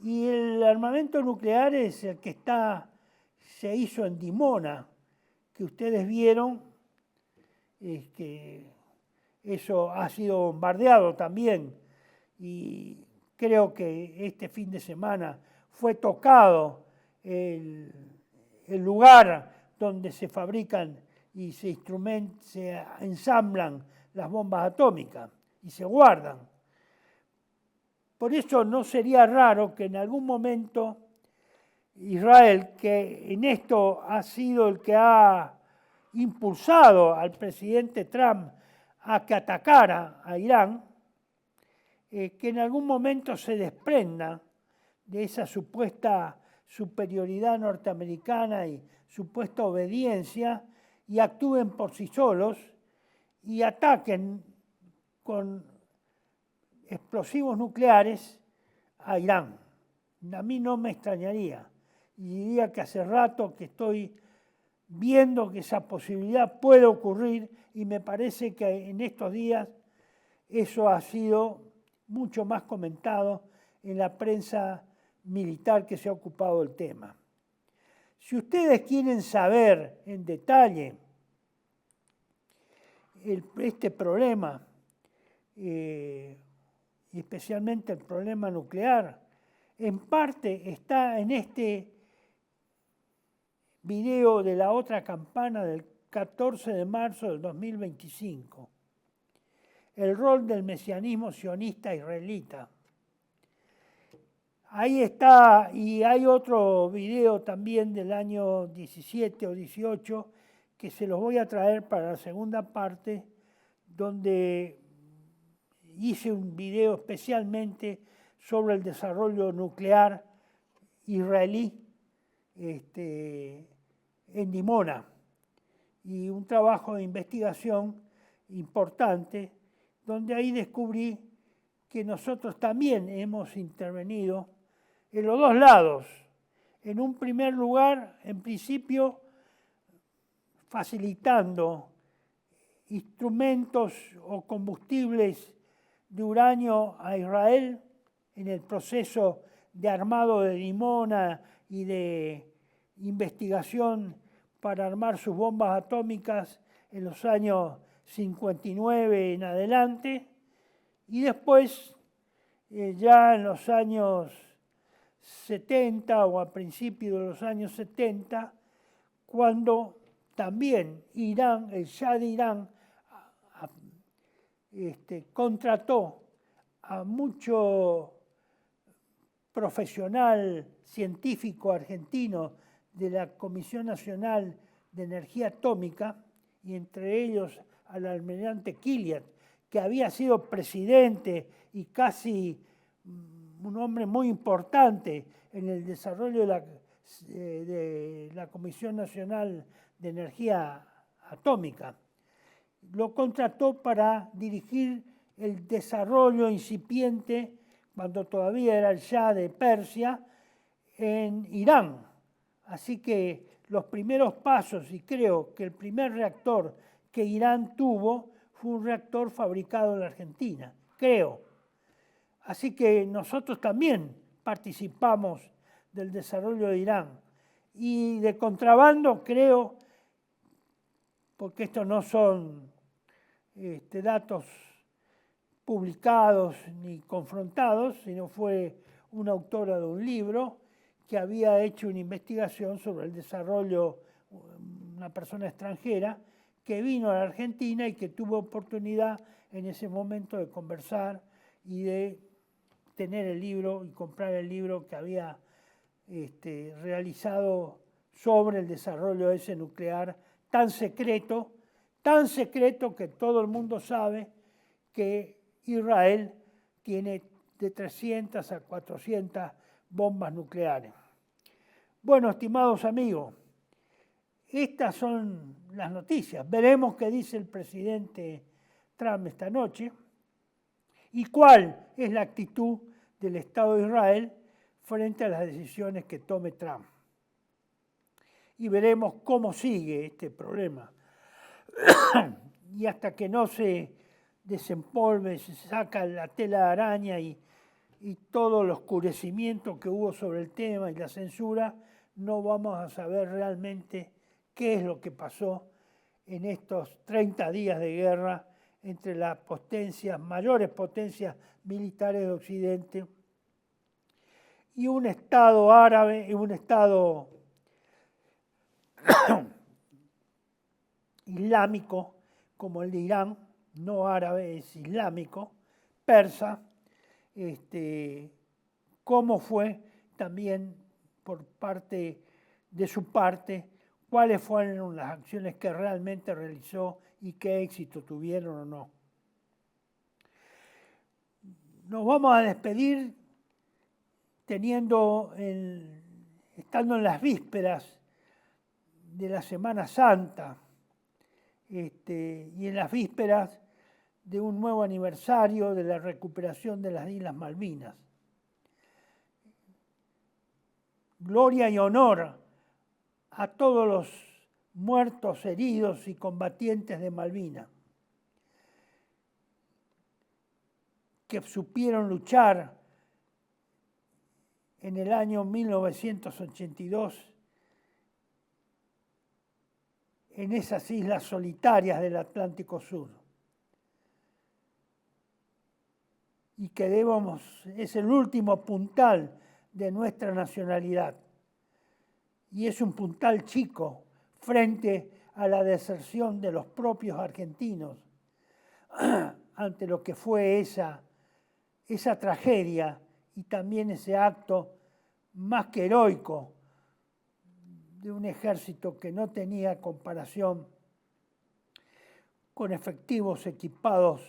Y el armamento nuclear es el que se hizo en Dimona, que ustedes vieron, que eso ha sido bombardeado también. Y creo que este fin de semana fue tocado el lugar donde se fabrican y se ensamblan las bombas atómicas y se guardan. por eso no sería raro que en algún momento Israel, que en esto ha sido el que ha impulsado al presidente Trump a que atacara a Irán, que en algún momento se desprenda de esa supuesta superioridad norteamericana y supuesta obediencia y actúen por sí solos y ataquen con explosivos nucleares a Irán. A mí no me extrañaría. Y diría que hace rato que estoy viendo que esa posibilidad puede ocurrir y me parece que en estos días eso ha sido mucho más comentado en la prensa militar que se ha ocupado del tema. Si ustedes quieren saber en detalle este problema, y especialmente el problema nuclear, en parte está en este video de la otra campana del 14 de marzo del 2025, el rol del mesianismo sionista israelita. Ahí está, y hay otro video también del año 17 o 18 que se los voy a traer para la segunda parte, donde hice un video especialmente sobre el desarrollo nuclear israelí en Dimona, y un trabajo de investigación importante, donde ahí descubrí que nosotros también hemos intervenido en los dos lados. En un primer lugar, en principio, facilitando instrumentos o combustibles de uranio a Israel en el proceso de armado de Dimona y de investigación para armar sus bombas atómicas en los años 59 en adelante, y después, ya en los años 70 o a principios de los años 70, cuando también Irán, el Shah de Irán, contrató a mucho profesional científico argentino de la Comisión Nacional de Energía Atómica, y entre ellos al almirante Kilian, que había sido presidente y casi un hombre muy importante en el desarrollo de la Comisión Nacional de Energía Atómica. Lo contrató para dirigir el desarrollo incipiente, cuando todavía era el Shah de Persia, en Irán. Así que los primeros pasos, y creo que el primer reactor que Irán tuvo fue un reactor fabricado en la Argentina, creo. Así que nosotros también participamos del desarrollo de Irán. Y de contrabando, creo, porque estos no son datos publicados ni confrontados, sino fue una autora de un libro que había hecho una investigación sobre el desarrollo, una persona extranjera que vino a la Argentina y que tuvo oportunidad en ese momento de conversar y de tener el libro y comprar el libro que había realizado sobre el desarrollo de ese nuclear tan secreto que todo el mundo sabe que Israel tiene de 300 a 400 bombas nucleares. Bueno, estimados amigos, estas son las noticias. Veremos qué dice el presidente Trump esta noche y cuál es la actitud del Estado de Israel frente a las decisiones que tome Trump. Y veremos cómo sigue este problema. Y hasta que no se desempolve, se saca la tela de araña y todo el oscurecimiento que hubo sobre el tema y la censura, no vamos a saber realmente qué es lo que pasó en estos 30 días de guerra entre las mayores potencias militares de Occidente y un Estado árabe y un Estado islámico como el de Irán, no árabe, es islámico, persa, cómo fue también por parte de su parte, cuáles fueron las acciones que realmente realizó y qué éxito tuvieron o no. Nos vamos a despedir estando en las vísperas de la Semana Santa y en las vísperas de un nuevo aniversario de la recuperación de las Islas Malvinas. Gloria y honor a todos los muertos, heridos y combatientes de Malvinas, que supieron luchar en el año 1982 en esas islas solitarias del Atlántico Sur. Y que es el último puntal de nuestra nacionalidad. Y es un puntal chico frente a la deserción de los propios argentinos ante lo que fue esa tragedia y también ese acto más que heroico de un ejército que no tenía comparación con efectivos equipados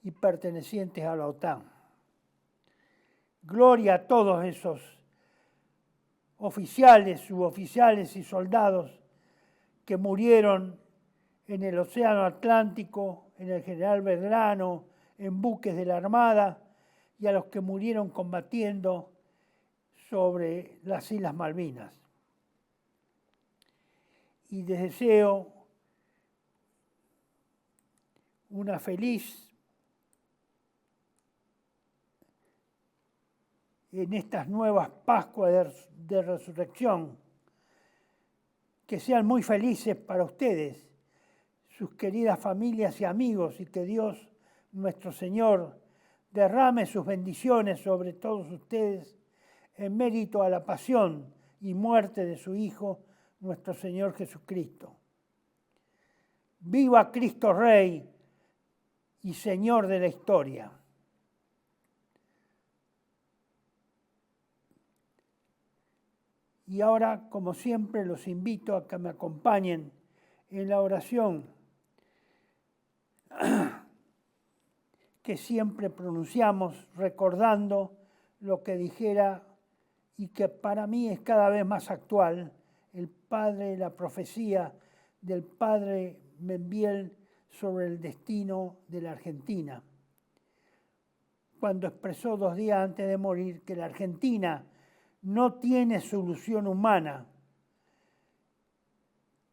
y pertenecientes a la OTAN. Gloria a todos esos oficiales, suboficiales y soldados que murieron en el Océano Atlántico, en el General Belgrano, en buques de la Armada, y a los que murieron combatiendo sobre las Islas Malvinas. Y les deseo una feliz en estas nuevas Pascuas de Resurrección, que sean muy felices para ustedes, sus queridas familias y amigos, y que Dios, nuestro Señor, derrame sus bendiciones sobre todos ustedes en mérito a la pasión y muerte de su Hijo, nuestro Señor Jesucristo. ¡Viva Cristo Rey y Señor de la historia! Y ahora, como siempre, los invito a que me acompañen en la oración que siempre pronunciamos, recordando lo que dijera y que para mí es cada vez más actual, la profecía del padre Membiel sobre el destino de la Argentina, cuando expresó 2 días antes de morir que la Argentina no tiene solución humana,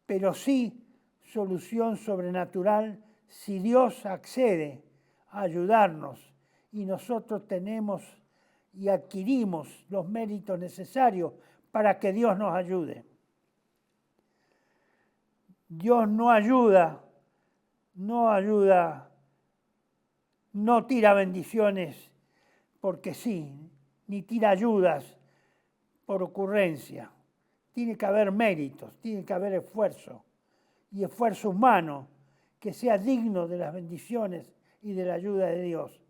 pero sí solución sobrenatural si Dios accede a ayudarnos y nosotros tenemos y adquirimos los méritos necesarios para que Dios nos ayude. Dios no ayuda, no tira bendiciones porque sí, ni tira ayudas por ocurrencia. Tiene que haber méritos, tiene que haber esfuerzo, y esfuerzo humano que sea digno de las bendiciones y de la ayuda de Dios.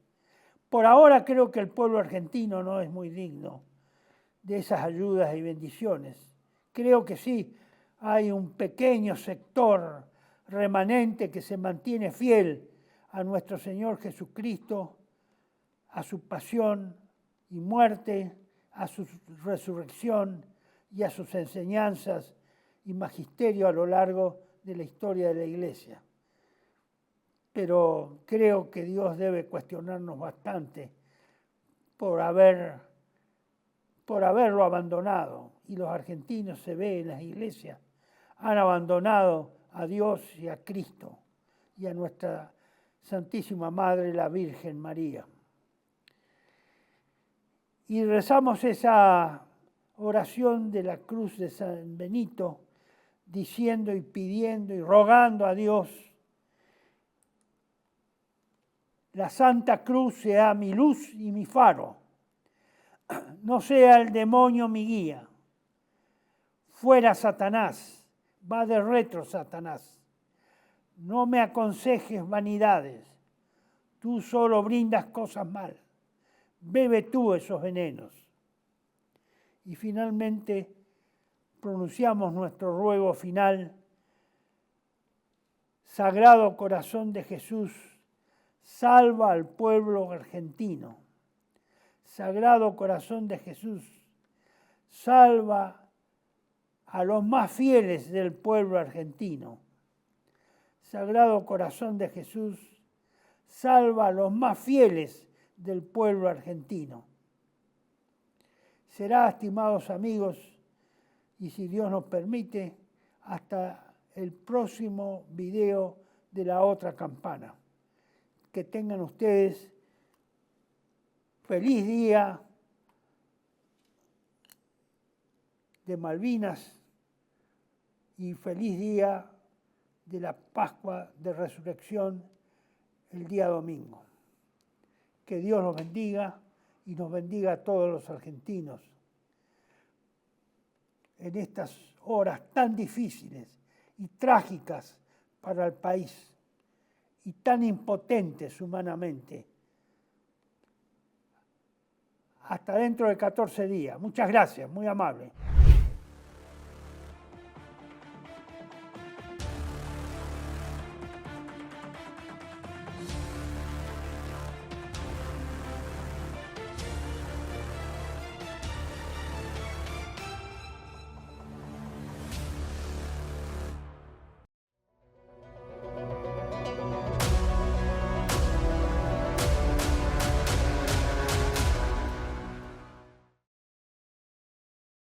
Por ahora creo que el pueblo argentino no es muy digno de esas ayudas y bendiciones. Creo que sí, hay un pequeño sector remanente que se mantiene fiel a nuestro Señor Jesucristo, a su pasión y muerte, a su resurrección y a sus enseñanzas y magisterio a lo largo de la historia de la Iglesia. Pero creo que Dios debe cuestionarnos bastante por haberlo abandonado. Y los argentinos, se ve en las iglesias, han abandonado a Dios y a Cristo y a nuestra Santísima Madre, la Virgen María. Y rezamos esa oración de la cruz de San Benito, diciendo y pidiendo y rogando a Dios: la Santa Cruz sea mi luz y mi faro, no sea el demonio mi guía. Fuera Satanás, va de retro Satanás. No me aconsejes vanidades, tú solo brindas cosas mal. bebe tú esos venenos. Y finalmente pronunciamos nuestro ruego final. Sagrado Corazón de Jesús, salva al pueblo argentino. Sagrado Corazón de Jesús, salva a los más fieles del pueblo argentino. Sagrado Corazón de Jesús, salva a los más fieles del pueblo argentino. Será, estimados amigos, y si Dios nos permite, hasta el próximo video de la otra campana. Que tengan ustedes feliz día de Malvinas y feliz día de la Pascua de Resurrección el día domingo. Que Dios los bendiga y nos bendiga a todos los argentinos en estas horas tan difíciles y trágicas para el país y tan impotentes humanamente. Hasta dentro de 14 días. Muchas gracias, muy amable.